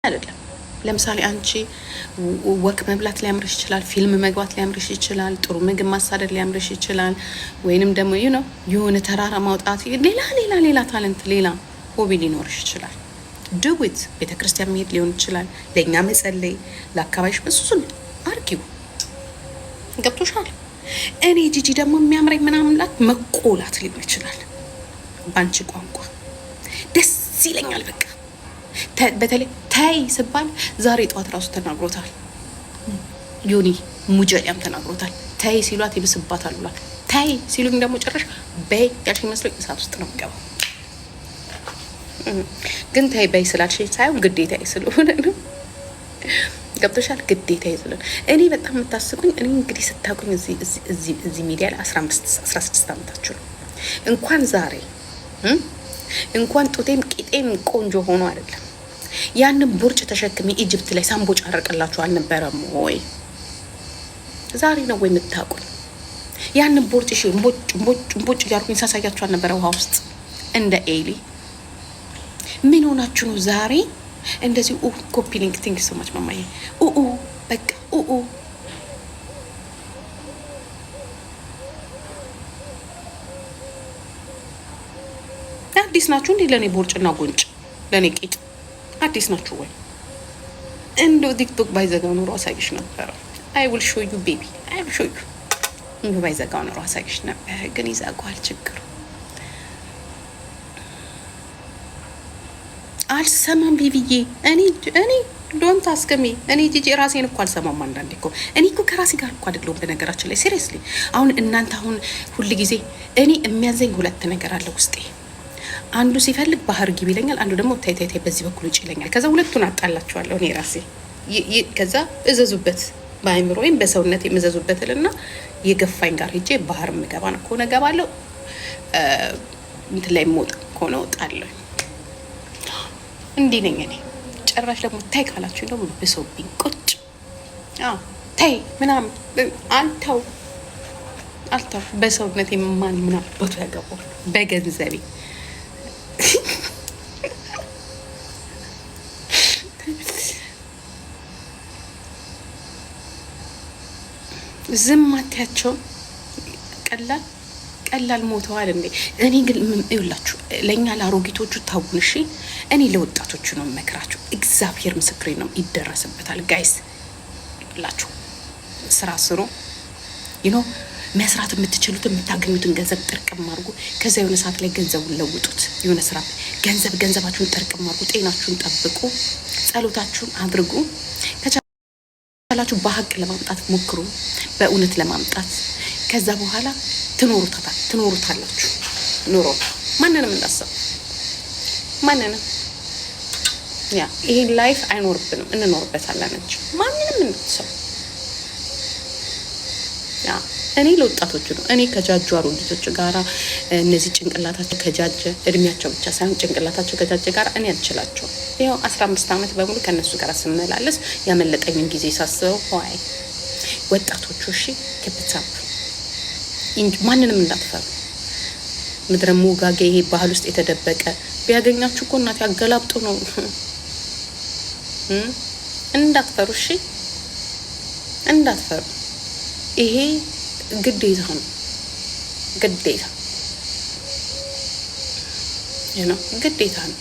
አይደለም። ለምሳሌ አንቺ ወክ መብላት ሊያምርሽ ይችላል፣ ፊልም መግባት ሊያምርሽ ይችላል፣ ጥሩ ምግብ ማሳደድ ሊያምርሽ ይችላል፣ ወይንም ደግሞ የሆነ ተራራ ማውጣት፣ ሌላ ታለንት፣ ሌላ ሆቢ ሊኖርሽ ይችላል። ድዊት ቤተክርስቲያን መሄድ ሊሆን ይችላል፣ ለእኛ መጸለይ፣ ለአካባቢሽ በሱሱን አርጊው። ገብቶሻል? እኔ ጂጂ ደግሞ የሚያምረኝ ምናምን ላት መቆላት ሊሆን ይችላል። ባንቺ ቋንቋ ደስ ይለኛል። በቃ በተለይ ታይ ስባል ዛሬ ጠዋት ራሱ ተናግሮታል። ዮኒ ሙጀሊያም ተናግሮታል። ታይ ሲሏት ይብስባታል ብሏል። ታይ ሲሉኝ ደግሞ ጭራሽ በይ ያልሽኝ መስሎኝ እሳት ውስጥ ነው የምገባው። ግን ታይ በይ ስላልሽኝ ሳይሆን ግዴታዬ ስለሆነ ነው። ገብቶሻል? ግዴታዬ ስለሆነ እኔ በጣም የምታስቁኝ እኔ እንግዲህ ስታቁኝ እዚህ ሚዲያ ላይ 16 ዓመታችሁ ነው። እንኳን ዛሬ እንኳን ጡቴም ቂጤም ቆንጆ ሆኖ አይደለም ያንን ቦርጭ ተሸክሜ ኢጅፕት ላይ ሳምቦጭ አረቀላችሁ አልነበረም ወይ? ዛሬ ነው ወይ የምታውቁኝ? ያንን ቦርጭ እሺ ቦጭ ያርኩኝ ሳሳያችሁ አልነበረ ውሃ ውስጥ እንደ ኤሊ? ምን ሆናችሁ ነው ዛሬ እንደዚህ? ኮፒ ሊንክ ቲንክ ሶ ማች ማማዬ። በቃ አዲስ ናችሁ እንዴ? ለኔ ቦርጭና ጉንጭ ለኔ ቂጥ አዲስ ናችሁ ወይ? እንደው ቲክቶክ ባይዘጋው ኖሮ አሳይሽ ነበር። አይ ዊል ሾው ዩ ቤቢ፣ አይ ዊል ሾው ዩ። እንደው ባይዘጋው ኖሮ አሳይሽ ነበር፣ ግን ይዘጋዋል። ችግሩ አልሰማም ቤቢዬ። እኔ ዶንት አስከሚ። እኔ ጂጂ ራሴን እኮ አልሰማም። አንዳንዴ እኮ እኔ እኮ ከራሴ ጋር እኮ አይደለሁም በነገራችን ላይ ሲሪየስሊ። አሁን እናንተ ሁል ጊዜ እኔ የሚያዘኝ ሁለት ነገር አለ ውስጤ። አንዱ ሲፈልግ ባህር ግቢ ይለኛል፣ አንዱ ደግሞ ታይ በዚህ በኩል ውጭ ይለኛል። ከዛ ሁለቱን አጣላቸዋለሁ እኔ ራሴ። ከዛ እዘዙበት በአይምሮ ወይም በሰውነት የምዘዙበትና የገፋኝ ጋር ሄጄ ባህር ምገባ ነው ከሆነ ገባለሁ፣ እንትን ላይ ሞጣ ከሆነ ወጣለሁ። እንዲህ ነኝ እኔ። ጭራሽ ደግሞ ታይ ካላችሁ ደግሞ ብሶብኝ ቁጭ ታይ ምናምን አልተው በሰውነት የማን ምን አባቱ ያገባው በገንዘቤ ዝም አትያቸው። ቀላል ሞተዋል እንዴ? እኔ ግን ይኸውላችሁ ለእኛ ለአሮጊቶቹ ታውን እሺ፣ እኔ ለወጣቶቹ ነው መክራችሁ። እግዚአብሔር ምስክሬ ነው፣ ይደረስበታል። ጋይስ ይላችሁ ስራ ስሩ። መስራት የምትችሉት የምታገኙትን ገንዘብ ጥርቅም አድርጉ። ከዛ የሆነ ሰዓት ላይ ገንዘቡን ለውጡት። የሆነ ስራ ገንዘባችሁን ጥርቅም አድርጉ። ጤናችሁን ጠብቁ። ጸሎታችሁን አድርጉ። ከቻላችሁ በሀቅ ለማምጣት ሞክሩ፣ በእውነት ለማምጣት። ከዛ በኋላ ትኖሩታላችሁ። ኑሮ ማንንም እንዳሰብ ማንንም ይሄን ላይፍ አይኖርብንም፣ እንኖርበታለን እንጂ ማንንም እንዳሰብ። እኔ ለወጣቶቹ ነው። እኔ ከጃጁ አሮጊቶች ጋራ እነዚህ ጭንቅላታቸው ከጃጀ እድሜያቸው ብቻ ሳይሆን ጭንቅላታቸው ከጃጀ ጋር እኔ አልችላቸውም። ይኸው 15 ዓመት በሙሉ ከእነሱ ጋር ስመላለስ ያመለጠኝን ጊዜ ሳስበው ሆይ ወጣቶቹ እሺ ክብታብ እንጂ ማንንም እንዳትፈሩ። ምድረ ሙጋጌ ይሄ ባህል ውስጥ የተደበቀ ቢያገኛችሁ እኮ እናት ያገላብጡ ነው። እንዳትፈሩ እሺ፣ እንዳትፈሩ። ይሄ ግዴታ ነው፣ ግዴታ ግዴታ ነው።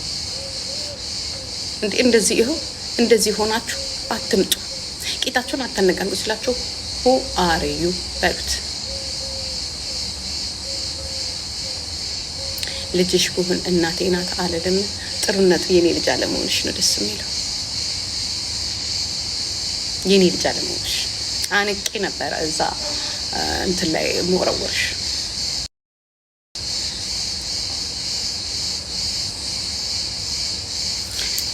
እንደዚህ ይኸው እንደዚህ ሆናችሁ አትምጡ። ቂጣችሁን አታነቃንቁ ስላችሁ ሁ አሬዩ በሉት። ልጅሽ ብሆን እናቴ ናት አልልም። ጥሩነቱ የኔ ልጅ አለመሆንሽ ነው ደስ የሚለው። የኔ ልጅ አለመሆንሽ አንቄ ነበረ እዛ እንትን ላይ መወረወርሽ።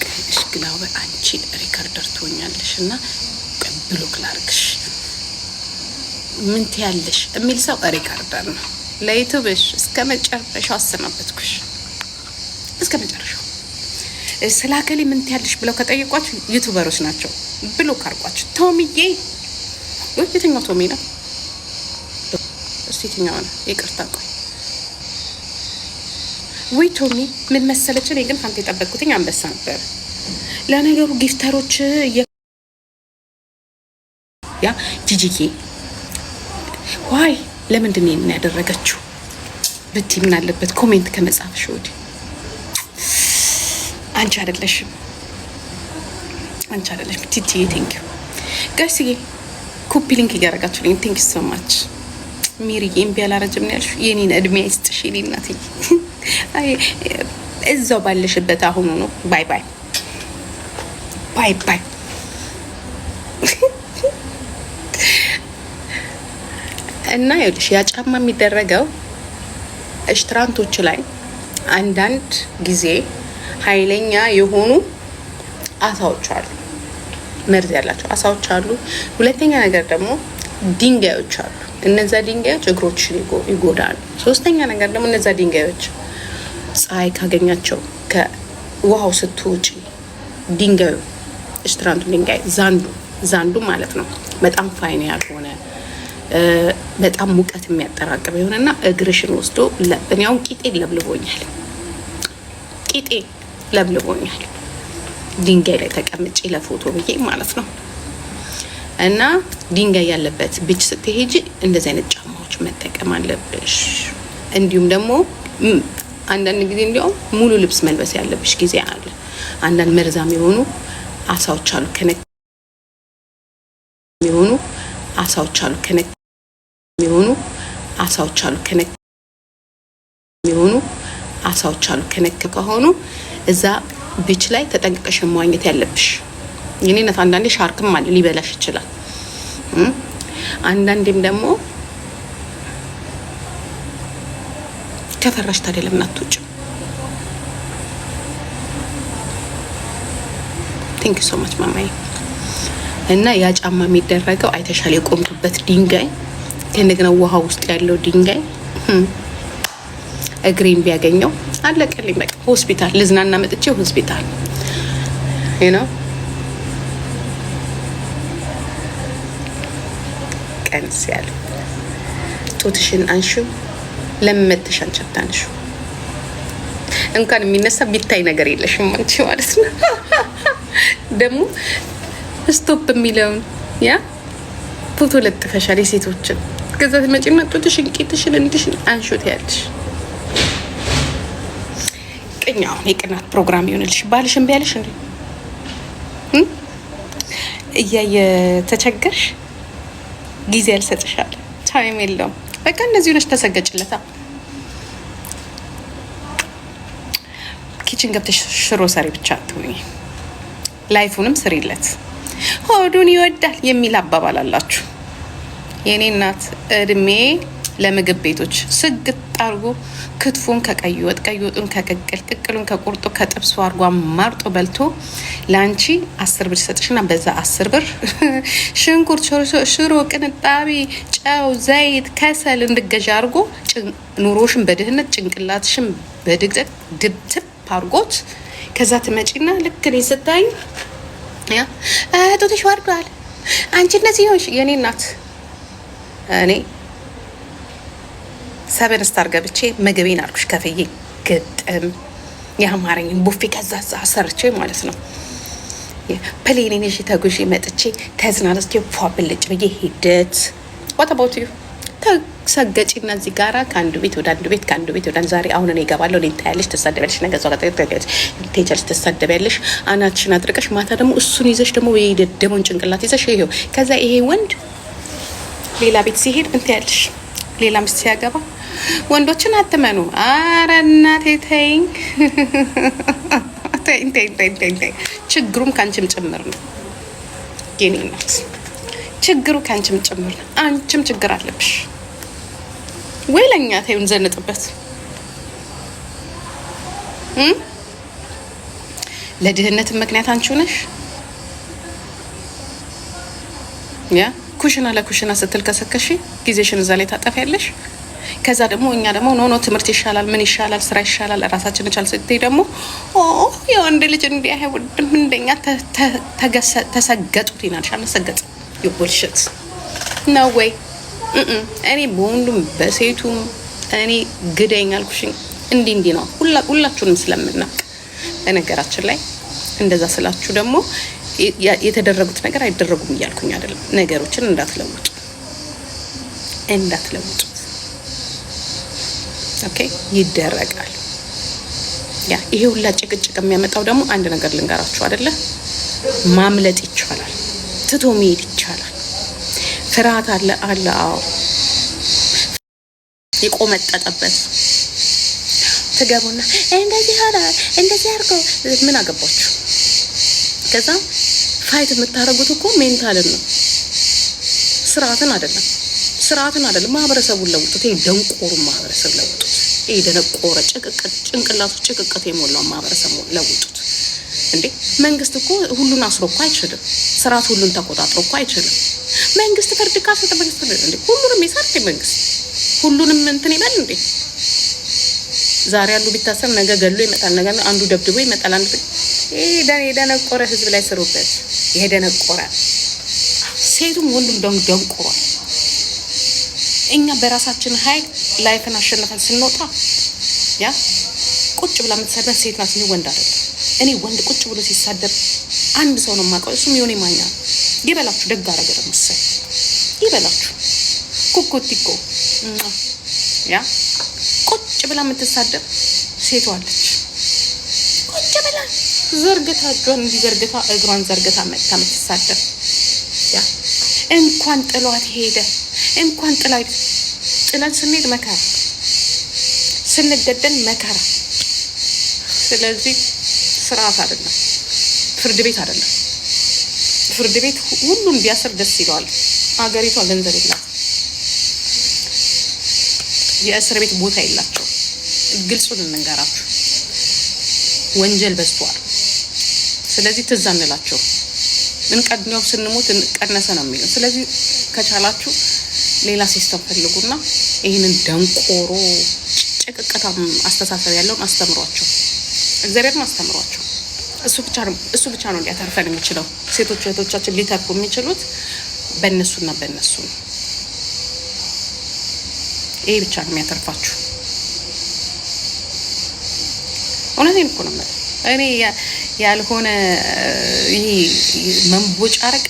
ቀይሽ ግላው አንቺ ሪከርደር ትሆኛለሽ እና ብሎክ ላርግሽ ምን ትያለሽ የሚል ሰው ሪከርደር ነው። ለዩቱብሽ እስከ መጨረሻው አሰናበትኩሽ። እስከ መጨረሻው ስላከሌ ምን ትያለሽ ብለው ከጠየቋችሁ ዩቱበሮች ናቸው። ብሎክ አርጓችሁ። ቶሚዬ የትኛው ቶሚ ነው? እስቲ የትኛው ነው? ይቅርታ ቆይ ወይ ቶሚ ምን መሰለች፣ እኔ ግን አንተ የጠበቅኩትኝ አንበሳ ነበር። ለነገሩ ጊፍተሮች ያ ጂጂኬ ዋይ ለምንድን ነው ምን ያደረገችው ብቲ ምን አለበት ኮሜንት ከመጻፍሽ ወዲህ አንቺ አይደለሽም ቲቲ ቴንክ ዩ ጋይስ ኮፒ ሊንክ እያደረጋችሁልኝ ቴንክ ዩ ሶ ማች ሚሪዬ እምቢ አላረጅም ነው ያልሽው የኔን እድሜ አይስጥሽ የኔ እናትዬ አይ እዛው ባለሽበት አሁኑ ነው ባይ ባይ ባይ ባይ እና ይኸውልሽ ያ ጫማ የሚደረገው እሽትራንቶች ላይ አንዳንድ ጊዜ ኃይለኛ የሆኑ አሳዎች አሉ፣ መርዝ ያላቸው አሳዎች አሉ። ሁለተኛ ነገር ደግሞ ድንጋዮች አሉ። እነዛ ድንጋዮች እግሮችን ይጎዳሉ። ሶስተኛ ነገር ደግሞ እነዛ ድንጋዮች ፀሐይ ካገኛቸው ከውሃው ስትውጪ ድንጋዩ እሽትራንቱ ድንጋይ ዛንዱ ማለት ነው በጣም ፋይን ያልሆነ በጣም ሙቀት የሚያጠራቅም የሆነና እግርሽን ወስዶ ለእኛው ቂጤ ለብልቦኛል ድንጋይ ላይ ተቀምጬ ለፎቶ ብዬ ማለት ነው። እና ድንጋይ ያለበት ቢች ስትሄጂ እንደዚህ አይነት ጫማዎች መጠቀም አለብሽ። እንዲሁም ደግሞ አንዳንድ ጊዜ እንዲያውም ሙሉ ልብስ መልበስ ያለብሽ ጊዜ አለ። አንዳንድ መርዛም የሆኑ አሳዎች አሉ ከነክ ከሆኑ እዛ ቢች ላይ ተጠንቅቀሽ መዋኘት ያለብሽ። የኔነት አንዳንዴ ሻርክም አለ ሊበላሽ ይችላል። አንዳንዴም ደግሞ ከፈራሽ ታዲያ ለምን አትወጪም? ቴንክ ዩ ሶ ማች ማማዬ። እና ያ ጫማ የሚደረገው አይተሻል፣ የቆምኩበት ድንጋይ ከእንደገና ውሃ ውስጥ ያለው ድንጋይ እግሬን ቢያገኘው አለቀልኝ። በቃ ሆስፒታል ልዝናና መጥቼ ሆስፒታል ነው ቀንስ ያለ ጡትሽን አንሺው ለመተሽ አንቺ እንኳን የሚነሳ ቢታይ ነገር የለሽም አንቺ ማለት ነው። ደግሞ ስቶፕ የሚለውን ያ ፎቶ ለጥፈሻል የሴቶችን። ከዛ መጪና ጡትሽን ቂጥሽን እንድሽን አንሹት ያለሽ ቅኛው የቅናት ፕሮግራም ይሆንልሽ። ባልሽን ቢያለሽ እንዴ እያየ ተቸገርሽ ጊዜ ያልሰጥሻል፣ ታይም የለውም። በቃ እንደዚህ ሆነሽ ተሰገጭለታ። ኪችን ገብተሽ ሽሮ ሰሪ ብቻ አትሁኚ፣ ላይፉንም ስሪለት። ሆዱን ይወዳል የሚል አባባል አላችሁ። የኔ እናት እድሜ ለምግብ ቤቶች ስግጥ አርጎ ክትፎን ከቀይ ወጥ፣ ቀይ ወጡን ከቅቅል፣ ቅቅሉን ከቁርጦ ከጥብሱ አርጎ ማርጦ በልቶ ለአንቺ 10 ብር ይሰጥሽና በዛ 10 ብር ሽንኩርት፣ ሽሮ፣ ቅንጣቢ፣ ጨው፣ ዘይት፣ ከሰል እንድገዣ አርጎ ኑሮሽን በድህነት ጭንቅላትሽን በድቅደቅ ድብትብ አርጎት ከዛ ትመጪና ልክ እኔ ስታይ ያ ጡትሽ ወርዷል አንቺ እንደዚህ ሆንሽ። የኔ እናት እኔ 7 ስታር ገብቼ ምግቤን አልኩሽ ከፍዬ ግጥም የአማረኝን ቡፌ ከዛ ሰርቼ ማለት ነው ፕሌኔን ይዤ ተጉዤ መጥቼ ተዝናንቼ ፏ ብልጭ ብዬ ሂደት what about you ተሰገጪና እዚህ ጋራ ከአንዱ ቤት ወደ አንዱ ቤት ከአንዱ ቤት ወደ ዛሬ አሁን እኔ እገባለሁ እኔ ታያለሽ ትሳደቢያለሽ ነገ እዛው ጋር ትሄጃለሽ ትሳደቢያለሽ አናትሽን አድርቀሽ ማታ ደግሞ እሱን ይዘሽ ደግሞ የደደመውን ጭንቅላት ይዘሽ ይሄው ከዛ ይሄ ወንድ ሌላ ቤት ሲሄድ ምን ትያለሽ ሌላ ሚስት ሲያገባ ወንዶችን አትመኑ። ኧረ እናቴ ተይኝ ተይኝ። ችግሩም ካንቺም ጭምር ነው የኔ እናት፣ ችግሩ ካንቺም ጭምር ነው። አንቺም ችግር አለብሽ ወይ ለኛ ተይውን ዘንጥበት። ለድህነት ምክንያት አንቺው ነሽ። ያ ኩሽና ለኩሽና ስትል ከሰከሽ ጊዜሽን እዛ ላይ ታጠፊያለሽ። ከዛ ደግሞ እኛ ደግሞ ኖ ትምህርት ይሻላል ምን ይሻላል ስራ ይሻላል ራሳችን እንቻል ስትይ ደግሞ የወንድ ልጅ እንዲህ አይወድም እንደኛ ተሰገጡት ይናልሽ። አልሰገጥ ይቦልሽት ነው ወይ እኔ በወንዱም በሴቱም እኔ ግደኝ አልኩሽኝ። እንዲህ ነው ሁላችሁንም ስለምናውቅ በነገራችን ላይ እንደዛ ስላችሁ ደግሞ የተደረጉት ነገር አይደረጉም እያልኩኝ አይደለም። ነገሮችን እንዳትለውጡ ኦኬ ይደረጋል። ያ ይሄ ሁላ ጭቅጭቅ የሚያመጣው ደግሞ አንድ ነገር ልንገራችሁ አይደለ? ማምለጥ ይቻላል፣ ትቶ መሄድ ይቻላል። ፍርሃት አለ። አዎ የቆመጠጠበት ትገቡና እንደዚህ ሆናል እንደዚህ አድርጎ ምን አገባችሁ? ከዛ ፋይት የምታደርጉት እኮ ሜንታልን ነው፣ ስርዓትን አይደለም። ማህበረሰቡን ለውጡት። ይሄ ደንቆሩ ማህበረሰብ ለውጡት። ይሄ ደነቆረ ጭንቅላቱ ጭቅቅት የሞላው ማህበረሰብ ለውጡት። እንዴ መንግስት እኮ ሁሉን አስሮ እኮ አይችልም። ስርዓት ሁሉን ተቆጣጥሮ እኮ አይችልም። መንግስት ፍርድ ካልሰጠ መንግስት እንዴ ሁሉንም ይሰርት መንግስት ሁሉንም እንትን ይበል እንዴ? ዛሬ ያሉ ቢታሰር ነገ ገሎ ይመጣል፣ ነገ አንዱ ደብድቦ ይመጣል። አንዱ ይሄ ደነቆረ ህዝብ ላይ ስሩበት። ይሄ ደነቆረ ሴቱም ወንዱም ደንቆሯል። እኛ በራሳችን ኃይል ላይፍን አሸንፈን ስንወጣ ያ ቁጭ ብላ የምትሰደብ ሴት ናት እንጂ ወንድ አይደለም። እኔ ወንድ ቁጭ ብሎ ሲሳደብ አንድ ሰው ነው የማውቀው፣ እሱም የሆነ ማኛ ይበላችሁ። ደግ አረገ ደግሞ ይበላችሁ። ኩኩቲኮ ያ ቁጭ ብላ የምትሳደብ ሴቷ አለች። ቁጭ ብላ ዘርግታ እጇን እንዲዘርግታ እግሯን ዘርግታ መጥታ የምትሳደብ ያ እንኳን ጥሏት ሄደ እንኳን ጥለን ስንሄድ መከራ ስንገደል መከራ። ስለዚህ ስርዓት አይደለም፣ ፍርድ ቤት አይደለም። ፍርድ ቤት ሁሉን ቢያስር ደስ ይለዋል። አገሪቷ ገንዘብ የላት፣ የእስር ቤት ቦታ የላቸው። ግልጹን እንንገራችሁ፣ ወንጀል በዝቷል። ስለዚህ ትዝ አንላቸው። እንቀድነው ስንሞት ቀነሰ ነው የሚለው። ስለዚህ ከቻላችሁ ሌላ ሲስተም ፈልጉና ይህንን ደንቆሮ ጭቅቅታም አስተሳሰብ ያለውን አስተምሯቸው፣ እግዚአብሔርን አስተምሯቸው። እሱ ብቻ ነው ሊያተርፈን የሚችለው። ሴቶች እህቶቻችን ሊተርፉ የሚችሉት በእነሱና በእነሱ ነው። ይሄ ብቻ ነው የሚያተርፋችሁ። እውነቴን እኮ ነው የምልህ። እኔ ያልሆነ ይሄ መንቦጫረቅ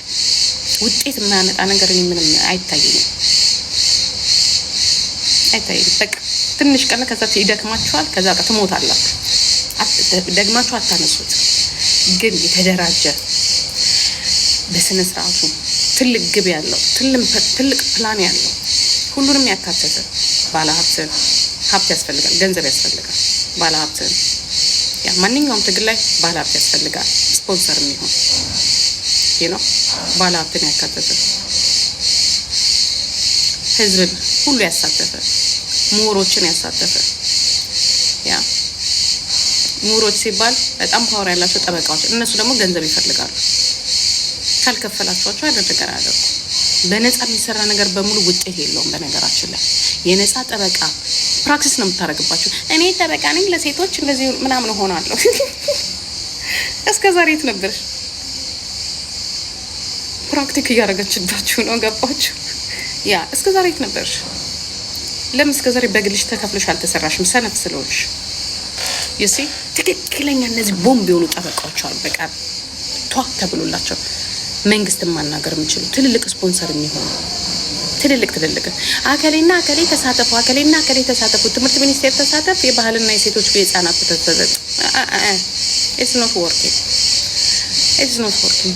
ውጤት የማያመጣ ነገር እኔ ምንም አይታየኝም። በቃ ትንሽ ቀን ከዛ ይደክማችኋል፣ ከዛ በቃ ትሞታላችሁ። ደግማችሁ አታነሱት። ግን የተደራጀ በስነ ስርዓቱ ትልቅ ግብ ያለው ትልቅ ፕላን ያለው ሁሉንም ያካተተ ባለሀብትን ሀብት ያስፈልጋል፣ ገንዘብ ያስፈልጋል። ባለሀብትን ያ ማንኛውም ትግል ላይ ባለሀብት ያስፈልጋል። ስፖንሰር የሚሆን ነው ባለሀብትን ያካተተ ህዝብን ሁሉ ያሳተፈ ምሁሮችን ያሳተፈ ያ ምሁሮች ሲባል በጣም ፓወር ያላቸው ጠበቃዎች፣ እነሱ ደግሞ ገንዘብ ይፈልጋሉ። ካልከፈላችኋቸው አይደል ነገር አደረጉ። በነፃ የሚሰራ ነገር በሙሉ ውጤት የለውም። በነገራችን ላይ የነፃ ጠበቃ ፕራክቲስ ነው የምታደርግባቸው። እኔ ጠበቃ ነኝ ለሴቶች እንደዚህ ምናምን ሆናለሁ። እስከ ዛሬ የት ነበርሽ? ፕራክቲክ እያደረገችባችሁ ነው። ገባችሁ? ያ እስከ ዛሬ የት ነበርሽ? ለምን እስከ ዛሬ በግልሽ ተከፍለሽ አልተሰራሽም? ሰነፍ ስለሆንሽ ይሲ ትክክለኛ እነዚህ ቦምብ የሆኑ ጠበቃዎች አሉ። በቃ ቷ ተብሎላቸው መንግስት ማናገር የሚችሉ ትልልቅ ስፖንሰር የሚሆኑ ትልልቅ አከሌና አከሌ ተሳተፉ፣ አከሌና አከሌ ተሳተፉ፣ ትምህርት ሚኒስቴር ተሳተፍ፣ የባህልና የሴቶች የህፃናት ተሰጠ። ኢትስ ኖት ወርኪንግ።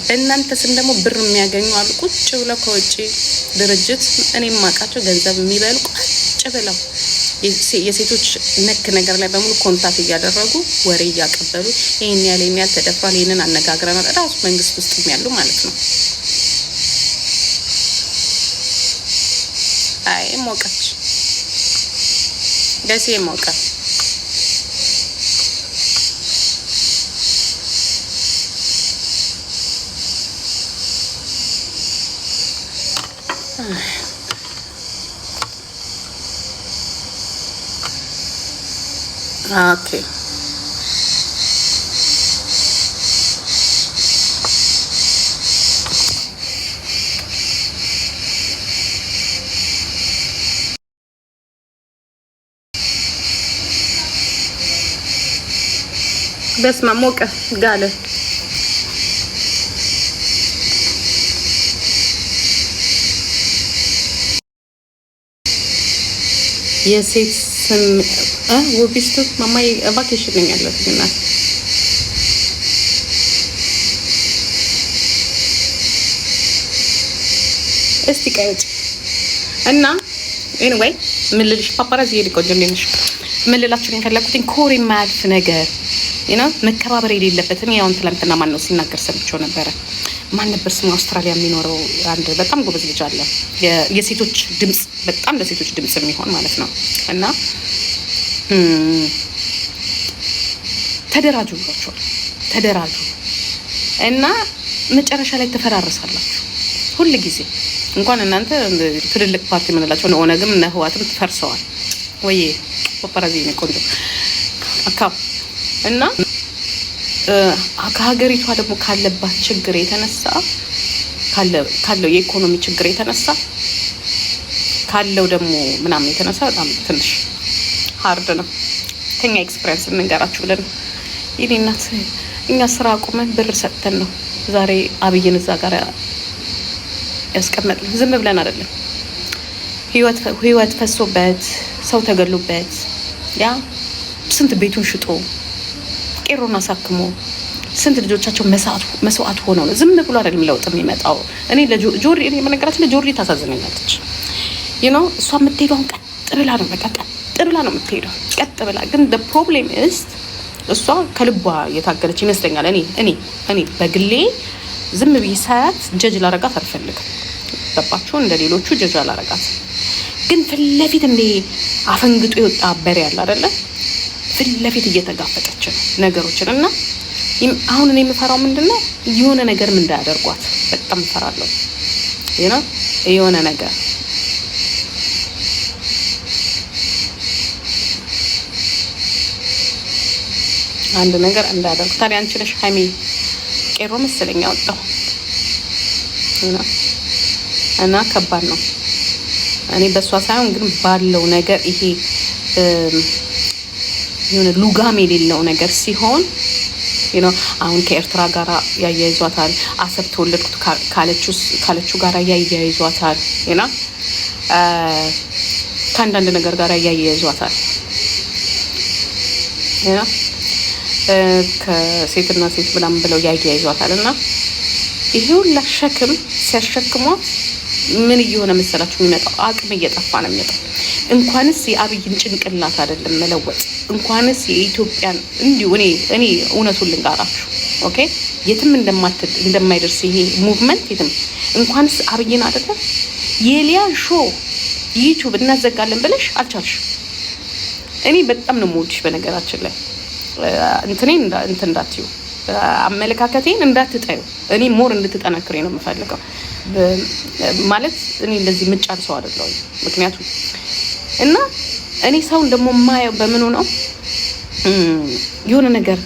በእናንተ ስም ደግሞ ብር የሚያገኙ አሉ። ቁጭ ብለው ከውጭ ድርጅት እኔ የማውቃቸው ገንዘብ የሚበሉ ቁጭ ብለው የሴቶች ነክ ነገር ላይ በሙሉ ኮንታክት እያደረጉ ወሬ እያቀበሉ ይሄን ያህል ተደፍሯል፣ ይሄንን አነጋግረናል። ራሱ መንግስት ውስጥ ያሉ ማለት ነው። አይ ሞቀች ደሴ ሞቀ። ኦኬ በስመ አብ ሞቀ ጋለ። የሴት ስም ውቢስቱ ማማይ ቫኬሽን ነኝ ያለሁት እና እስቲ ቀይጭ እና ኤኒዌይ ምን ልልሽ ፓፓራዚ ይልቆ እንደነሽ ምን ልላችሁ የፈለኩት ኮሪ ማልፍ ነገር መከባበር የሌለበት እኔ ያውን ትላንትና ማን ነው ሲናገር ሰምቼው ነበረ። ማን ነበር ስሙ? አውስትራሊያ የሚኖረው አንድ በጣም ጎበዝ ልጅ አለ። የሴቶች ድምጽ በጣም ለሴቶች ድምጽ የሚሆን ማለት ነው። እና ተደራጁ ብሏቸዋል። ተደራጁ እና መጨረሻ ላይ ተፈራረሳላችሁ ሁል ጊዜ። እንኳን እናንተ ትልልቅ ፓርቲ የምንላቸው ነው ኦነግም እና ህዋትም ተፈርሰዋል ወይ ፓፓራዚ ነው ቆንጆ አካው እና ከሀገሪቷ ደግሞ ካለባት ችግር የተነሳ ካለው የኢኮኖሚ ችግር የተነሳ ካለው ደግሞ ምናምን የተነሳ በጣም ትንሽ ሃርድ ነው። ከኛ ኤክስፒሪየንስ እንንገራችሁ ብለን ይሄ እናት እኛ ስራ አቁመን ብር ሰጥተን ነው ዛሬ አብይን እዛ ጋር ያስቀመጥን። ዝም ብለን አይደለም። ህይወት ፈሶበት ሰው ተገሉበት ያ ስንት ቤቱን ሽጦ ቄሮና ሳክሞ ስንት ልጆቻቸው መስዋዕት ሆነው ነው። ዝም ብሎ አይደለም ለውጥ የሚመጣው። እኔ ለጆሪ እኔ መነገራችን ለጆሪ ታሳዝነኛለች። እሷ የምትሄደው ቀጥ ብላ ነው። በቃ ቀጥ ብላ ነው የምትሄደው። ቀጥ ብላ ግን the problem is እሷ ከልቧ የታገለች ይመስለኛል። እኔ በግሌ ዝም ብዬ ሳያት ጀጅ ላረጋት አልፈልግም። ገባችሁ? እንደ ሌሎቹ ጀጅ አላረጋት። ግን ፊት ለፊት እንደ አፈንግጦ የወጣ በሬ ያለ አይደለ? ፊት ለፊት እየተጋፈጠች ነው ነገሮችን እና አሁን እኔ የምፈራው ምንድነው የሆነ ነገር ምን እንዳያደርጓት በጣም እፈራለሁ። የሆነ ነገር አንድ ነገር እንዳያደርጉ። ታዲያ አንቺ ነሽ ሀይሚ ቄሮ መሰለኝ ያወጣው እና ከባድ ነው። እኔ በሷ ሳይሆን ግን ባለው ነገር ይሄ የሆነ ሉጋም የሌለው ነገር ሲሆን አሁን ከኤርትራ ጋር ያያይዟታል። አሰብ ተወለድኩት ካለችው ጋር ያያይዟታል። ከአንዳንድ ነገር ጋር ያያይዟታል። ከሴትና ሴት ብላም ብለው ያያይዟታል። እና ይሄ ሁላ ሸክም ሲያሸክሟት ምን እየሆነ መሰላችሁ የሚመጣው? አቅም እየጠፋ ነው የሚመጣው። እንኳንስ የአብይን ጭንቅላት አይደለም መለወጥ፣ እንኳንስ የኢትዮጵያን እንዲሁ እኔ እውነቱን ልንጋራችሁ ኦኬ፣ የትም እንደማይደርስ ይሄ ሙቭመንት የትም እንኳንስ አብይን አይደለም የሊያን ሾው ዩቲዩብ እናዘጋለን ብለሽ አልቻልሽ። እኔ በጣም ነው የምወድሽ በነገራችን ላይ እንትን እንዳትዩ አመለካከቴን እንዳትጠዩ። እኔ ሞር እንድትጠነክሬ ነው የምፈልገው። ማለት እኔ እንደዚህ ምጫን ሰው አይደለሁም። ምክንያቱም እና እኔ ሰውን ደግሞ የማየው በምኑ ነው የሆነ ነገር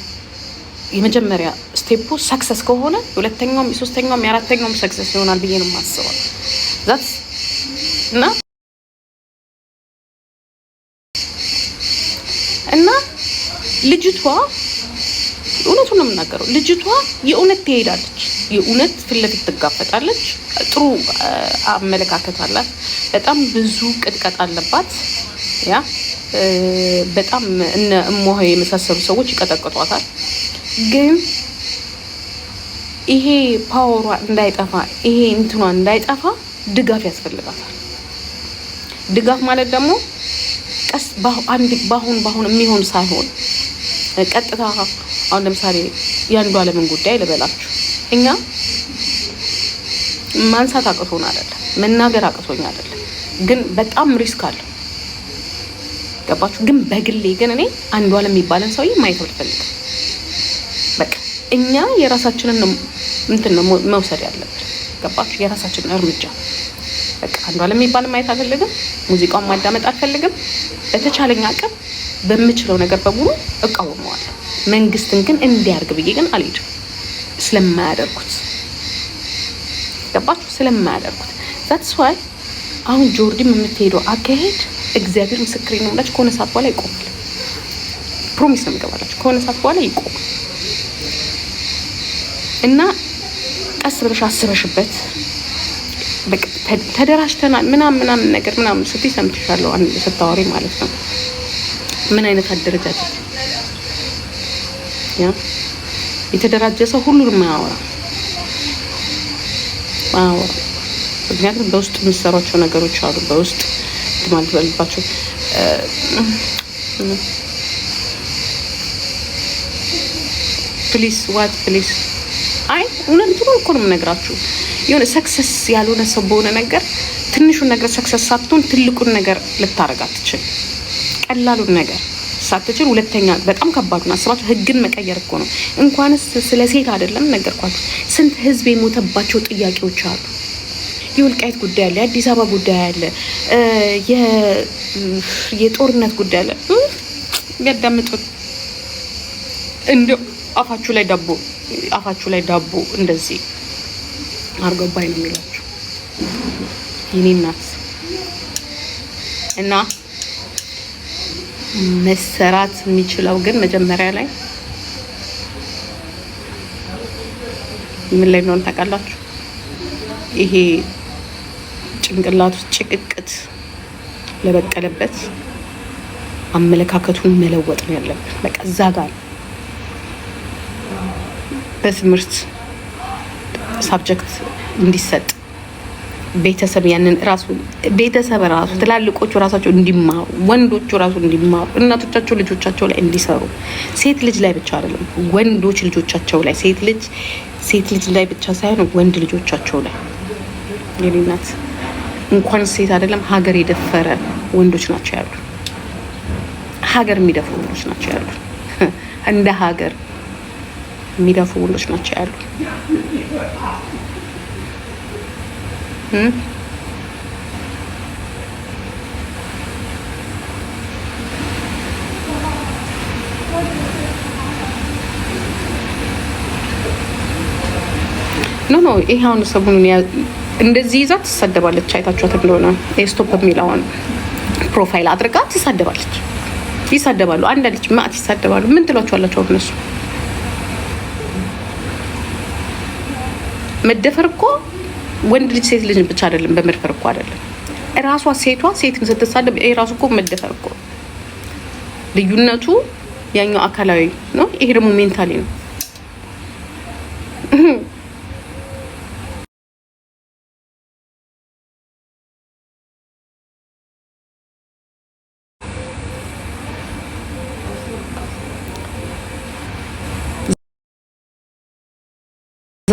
የመጀመሪያ ስቴፑ ሰክሰስ ከሆነ ሁለተኛውም የሶስተኛውም የአራተኛውም ሰክሰስ ይሆናል ብዬ ነው የማስበው። ዛት እና ልጅቷ እውነቱን ነው የምናገረው። ልጅቷ የእውነት ትሄዳለች፣ የእውነት ፊት ለፊት ትጋፈጣለች። ጥሩ አመለካከት አላት። በጣም ብዙ ቅጥቀጥ አለባት። ያ በጣም እነ እሞሆ የመሳሰሉ ሰዎች ይቀጠቅጧታል። ግን ይሄ ፓወሯ እንዳይጠፋ፣ ይሄ እንትኗ እንዳይጠፋ ድጋፍ ያስፈልጋታል። ድጋፍ ማለት ደግሞ ቀስ ባሁን የሚሆን ሳይሆን ቀጥታ አሁን ለምሳሌ ያንዱ ዓለምን ጉዳይ ልበላችሁ። እኛ ማንሳት አቅቶን አይደለም፣ መናገር አቅቶኝ አይደለም፣ ግን በጣም ሪስክ አለው። ገባችሁ? ግን በግሌ ግን እኔ አንዱ ዓለም የሚባለን ሰውዬ ማየት አልፈልግም። በቃ እኛ የራሳችንን እንትን ነው መውሰድ ያለብን። ገባችሁ? የራሳችንን እርምጃ በቃ አንዱ ዓለም የሚባልን ማየት አልፈልግም። ሙዚቃውን ማዳመጥ አልፈልግም። በተቻለኝ አቅም በምችለው ነገር በሙሉ እቃወመዋለሁ። መንግስትን ግን እንዲያርግ ብዬ ግን አልሄድም። ስለማያደርጉት ገባችሁ? ስለማያደርጉት ዛትስ ዋይ አሁን ጆርዲም የምትሄደው አካሄድ እግዚአብሔር ምስክሬ ነው ብላችሁ ከሆነ ሰዓት በኋላ ይቆማል። ፕሮሚስ ነው የምገባላችሁ፣ ከሆነ ሰዓት በኋላ ይቆማል። እና ቀስ ብለሽ አስበሽበት በቃ ተደራጅተናል ምናምን ነገር ምናምን ስትይ ሰምቻለሁ፣ አንድ ስታወሪ ማለት ነው። ምን አይነት አደረጃጀት ያ የተደራጀ ሰው ሁሉንም አያወራ። ምክንያቱም በውስጥ የሚሰሯቸው ነገሮች አሉ። በውስጥ ማለት በልባቸው ፕሊስ ዋት ፕሊስ አይ እውነቱን እኮ ነው የምነግራችሁ። የሆነ ሰክሰስ ያልሆነ ሰው በሆነ ነገር ትንሹን ነገር ሰክሰስ ሳትሆን ትልቁን ነገር ልታረጋ ትችል። ቀላሉን ነገር ሳትችል ሁለተኛ በጣም ከባድ ነው። አስባችሁ ህግን መቀየር እኮ ነው። እንኳንስ ስለ ሴት አይደለም ነገርኳችሁ። ስንት ህዝብ የሞተባቸው ጥያቄዎች አሉ። የወልቃይት ጉዳይ አለ፣ የአዲስ አበባ ጉዳይ አለ፣ የጦርነት ጉዳይ አለ። ያዳምጡት እንደው አፋችሁ ላይ ዳቦ እንደዚህ አርገባይ ነው የሚላችሁ የኔ እናት። እና መሰራት የሚችለው ግን መጀመሪያ ላይ ምን ላይ ነው ታውቃላችሁ? ይሄ ጭንቅላቱ ጭቅቅት ለበቀለበት አመለካከቱን መለወጥ ነው ያለብን። በቃ እዛ ጋር በትምህርት ሳብጀክት እንዲሰጥ ቤተሰብ ያንን ቤተሰብ ራሱ ትላልቆቹ ራሳቸው እንዲማሩ፣ ወንዶቹ ራሱ እንዲማሩ፣ እናቶቻቸው ልጆቻቸው ላይ እንዲሰሩ። ሴት ልጅ ላይ ብቻ አይደለም ወንዶች ልጆቻቸው ላይ፣ ሴት ልጅ ላይ ብቻ ሳይሆን ወንድ ልጆቻቸው ላይ። የኔ እናት እንኳን ሴት አይደለም ሀገር የደፈረ ወንዶች ናቸው ያሉ። ሀገር የሚደፉ ወንዶች ናቸው ያሉ። እንደ ሀገር የሚደፉ ወንዶች ናቸው ያሉ። ኖ ይሄ አሁን ሰሞኑን እንደዚህ ይዛ ትሳደባለች። አይታችኋት እንደሆነ ስቶፕ የሚለውን ፕሮፋይል አድርጋ ትሳደባለች። ይሳደባሉ፣ አንዳንዶች ማት ይሳደባሉ። ምን ትሏቸዋላችሁ? እነሱ መደፈር እኮ ወንድ ልጅ ሴት ልጅ ብቻ አይደለም፣ በመድፈር እኮ አይደለም። ራሷ ሴትን ስትሳደብ ይሄ ራሱ እኮ መደፈር እኮ። ልዩነቱ ያኛው አካላዊ ነው፣ ይሄ ደግሞ ሜንታሊ ነው።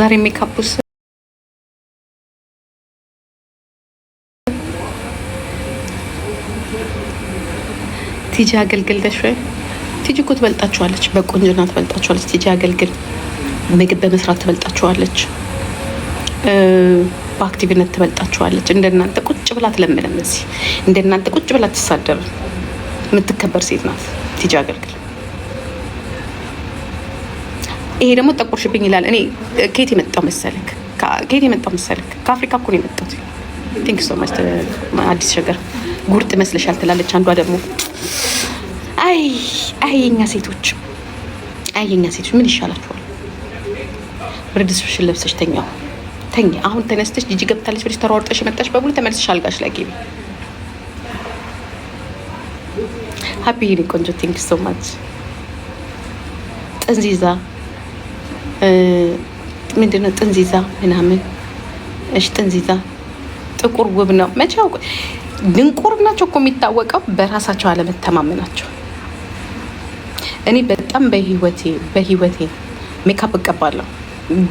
ዛሬ ሜካፕስ ቲጂ አገልግል ደሽ ወይ ቲጂ እኮ ትበልጣችኋለች፣ በቆንጆና ትበልጣችኋለች። ቲጂ አገልግል ምግብ በመስራት ትበልጣችኋለች፣ በአክቲቭነት ትበልጣችኋለች። እንደናንተ ቁጭ ብላ አትለምንም፣ እዚህ እንደናንተ ቁጭ ብላ አትሳደብም። የምትከበር ሴት ናት ቲጂ አገልግል። ይሄ ደግሞ ጠቁርሽብኝ ይላል። እኔ ከየት የመጣው መሰልክ? ከአፍሪካ እኮ ነው የመጣሁት። ቲንክ ሶ ማች አዲስ ሸገር ጉርጥ መስለሻል ትላለች አንዷ ደግሞ። አይ የኛ ሴቶች ምን ይሻላችኋል? ብርድ ልብስሽን ለብሰሽ ተኛ። አሁን ተነስተሽ ጂጂ ገብታለች ብለሽ ተሯርጠሽ የመጣሽ በሙሉ ተመልሰሽ አልጋሽ ላይ ግቢ። ሀፒ የኔ ቆንጆ ቲንክ ሶ ማች። ጥንዚዛ ምንድነው? ጥንዚዛ ምናምን። እሺ ጥንዚዛ ጥቁር ውብ ነው። መቼ አውቁ ድንቁርናቸው እኮ የሚታወቀው በራሳቸው አለመተማመናቸው። እኔ በጣም በህይወቴ ሜካፕ እቀባለሁ፣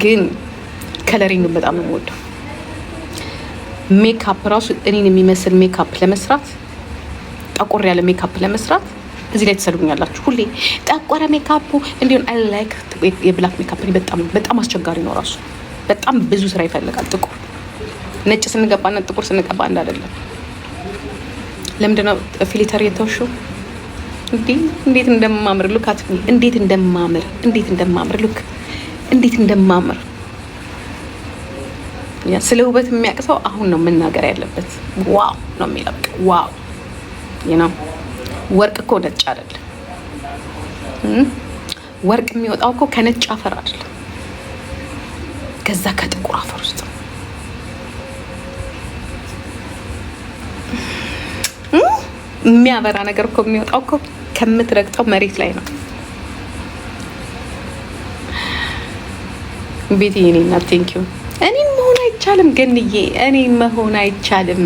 ግን ከለሪንግ በጣም ነው የምወደው። ሜካፕ ራሱ እኔን የሚመስል ሜካፕ ለመስራት ጠቆር ያለ ሜካፕ ለመስራት እዚህ ላይ ትሰዱኛላችሁ ሁሌ ጠቆረ ሜካፑ እንዲሆን አይ ላይክ የብላክ ሜካፕ በጣም አስቸጋሪ ነው። ራሱ በጣም ብዙ ስራ ይፈልጋል። ጥቁር ነጭ ስንገባና ጥቁር ስንቀባ አንድ አይደለም። ለምንድነው ፊልተር የተውሽው? እንዴት እንደማምር ሉክ አት እንዴት እንደማምር ሉክ እንዴት እንደማምር። ያ ስለ ውበት የሚያቅሰው አሁን ነው መናገር ያለበት። ዋው ነው የሚለው። ዋው ነው። ወርቅ እኮ ነጭ አይደለም። ወርቅ የሚወጣው እኮ ከነጭ አፈር አይደለም፣ ከዛ ከጥቁር አፈር ውስጥ ነው። የሚያበራ ነገር እኮ የሚወጣው እኮ ከምትረግጠው መሬት ላይ ነው። ቤት የኔ እናት ቴንኪዩ። እኔን መሆን አይቻልም ገንዬ፣ እኔን መሆን አይቻልም።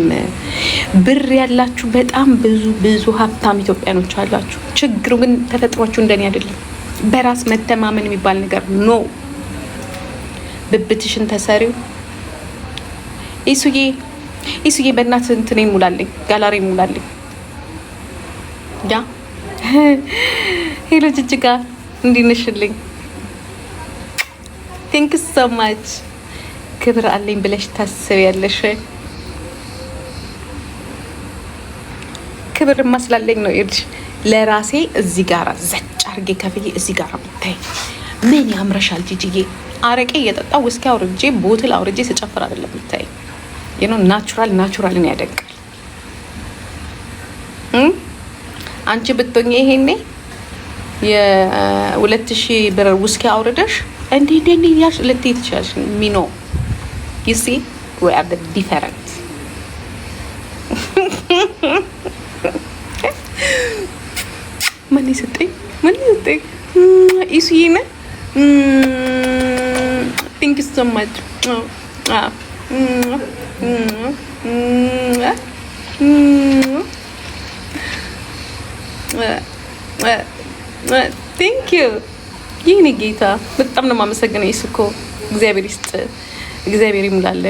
ብር ያላችሁ በጣም ብዙ ሀብታም ኢትዮጵያኖች አላችሁ። ችግሩ ግን ተፈጥሯችሁ እንደኔ አይደለም። በራስ መተማመን የሚባል ነገር ኖ። ብብትሽን ተሰሪው ኢሱዬ በእናት እንትን ሙላልኝ፣ ጋላሪ ሙላልኝ። ያ ሄሎ ጅጅጋ እንዲነሽልኝ ቴንክ ሶ ማች። ክብር አለኝ ብለሽ ታስቢያለሽ? ክብር ማስላለኝ ነው ይልሽ ለራሴ እዚህ ጋራ ዘጭ አርጌ ከፍዬ እዚህ ጋራ ብታይ ምን ያምረሻል ጂጂዬ። አረቄ እየጠጣው ውስኪ አውርጄ ቦትል አውርጄ ስጨፍር አይደለም ብታይ ናቹራልን ያደንቃል። አንቺ ብትሆኚ ይሄኔ የ2000 ብር ውስኪ አውርደሽ እንዴ ያሽ ልትይ ትችላለሽ። ሚኖ you see we are the different ማን ይሰጠኝ ኢሱዬ ነህ። thank you so much ቴንክ ዩ ይህኔ ጌታ በጣም ነው የማመሰግነው። ይስኮ እግዚአብሔር ይስጥ፣ እግዚአብሔር ይሙላል።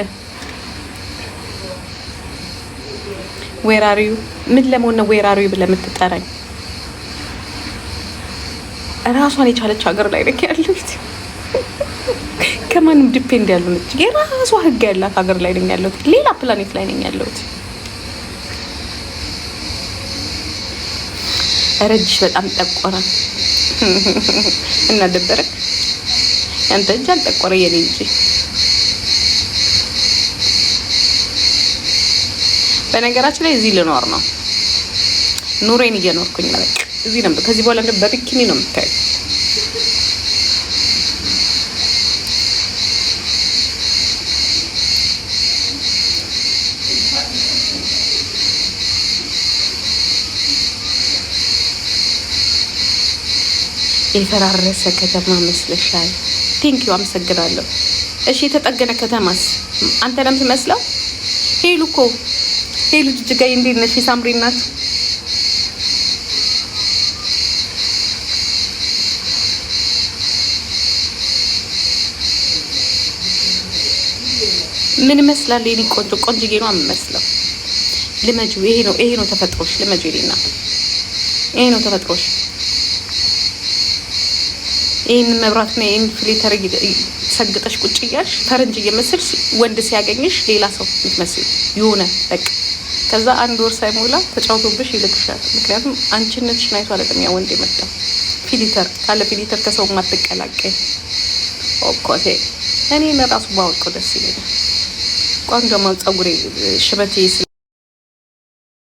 ዌራሪዩ ምን ለመሆን ነው ዌራሪዩ ብለህ የምትጠራኝ? ራሷን የቻለች ሀገር ላይ ነኝ ያለሁት። ከማንም ዲፔንድ ያልሆነች የራሷ ህግ ያላት ሀገር ላይ ነኝ ያለሁት። ሌላ ፕላኔት ላይ ነኝ ያለሁት። ረጅሽ በጣም ጠቆረ እና ደበረ። ያንተ እጅ አልጠቆረ የኔ እንጂ። በነገራችን ላይ እዚህ ልኖር ነው። ኑሬን እየኖርኩኝ ነው። በቃ እዚህ ነው። ከዚህ በኋላ ግን በቢኪኒ ነው የምታየው። የፈራረሰ ከተማ መስለሻል። ቴንክ ዩ አመሰግናለሁ። እሺ የተጠገነ ከተማስ አንተ ለምን ትመስለው? ሄሉ እኮ ሄሉ ጅጅጋዬ እንዴት ነሽ? ሳምሪ እናት ምን መስላል? የኔ ቆንጆ ቆንጅዬ ነው የምመስለው። ልመጁ። ይሄ ነው ተፈጥሮሽ። ልመጁ። ይሄና ይሄ ነው ተፈጥሮሽ። ይሄን መብራት ነው ይሄን ፍሊተር ሰግጠሽ ቁጭ እያልሽ ፈረንጅ እየመሰልሽ ወንድ ሲያገኝሽ ሌላ ሰው የምትመስል ይሆነ በቃ። ከዛ አንድ ወር ሳይሞላ ተጫውቶብሽ ይልክሻል። ምክንያቱም አንቺነትሽን አይቶ አይደለም ያ ወንድ የመጣው። ፊሊተር ካለ ፊሊተር ከሰው ማትቀላቀይ ኦኮቴ። እኔ ለራሱ ባወቀው ደስ ይለኛል። ቆንጆ ማን ጸጉሬ ሽበቴ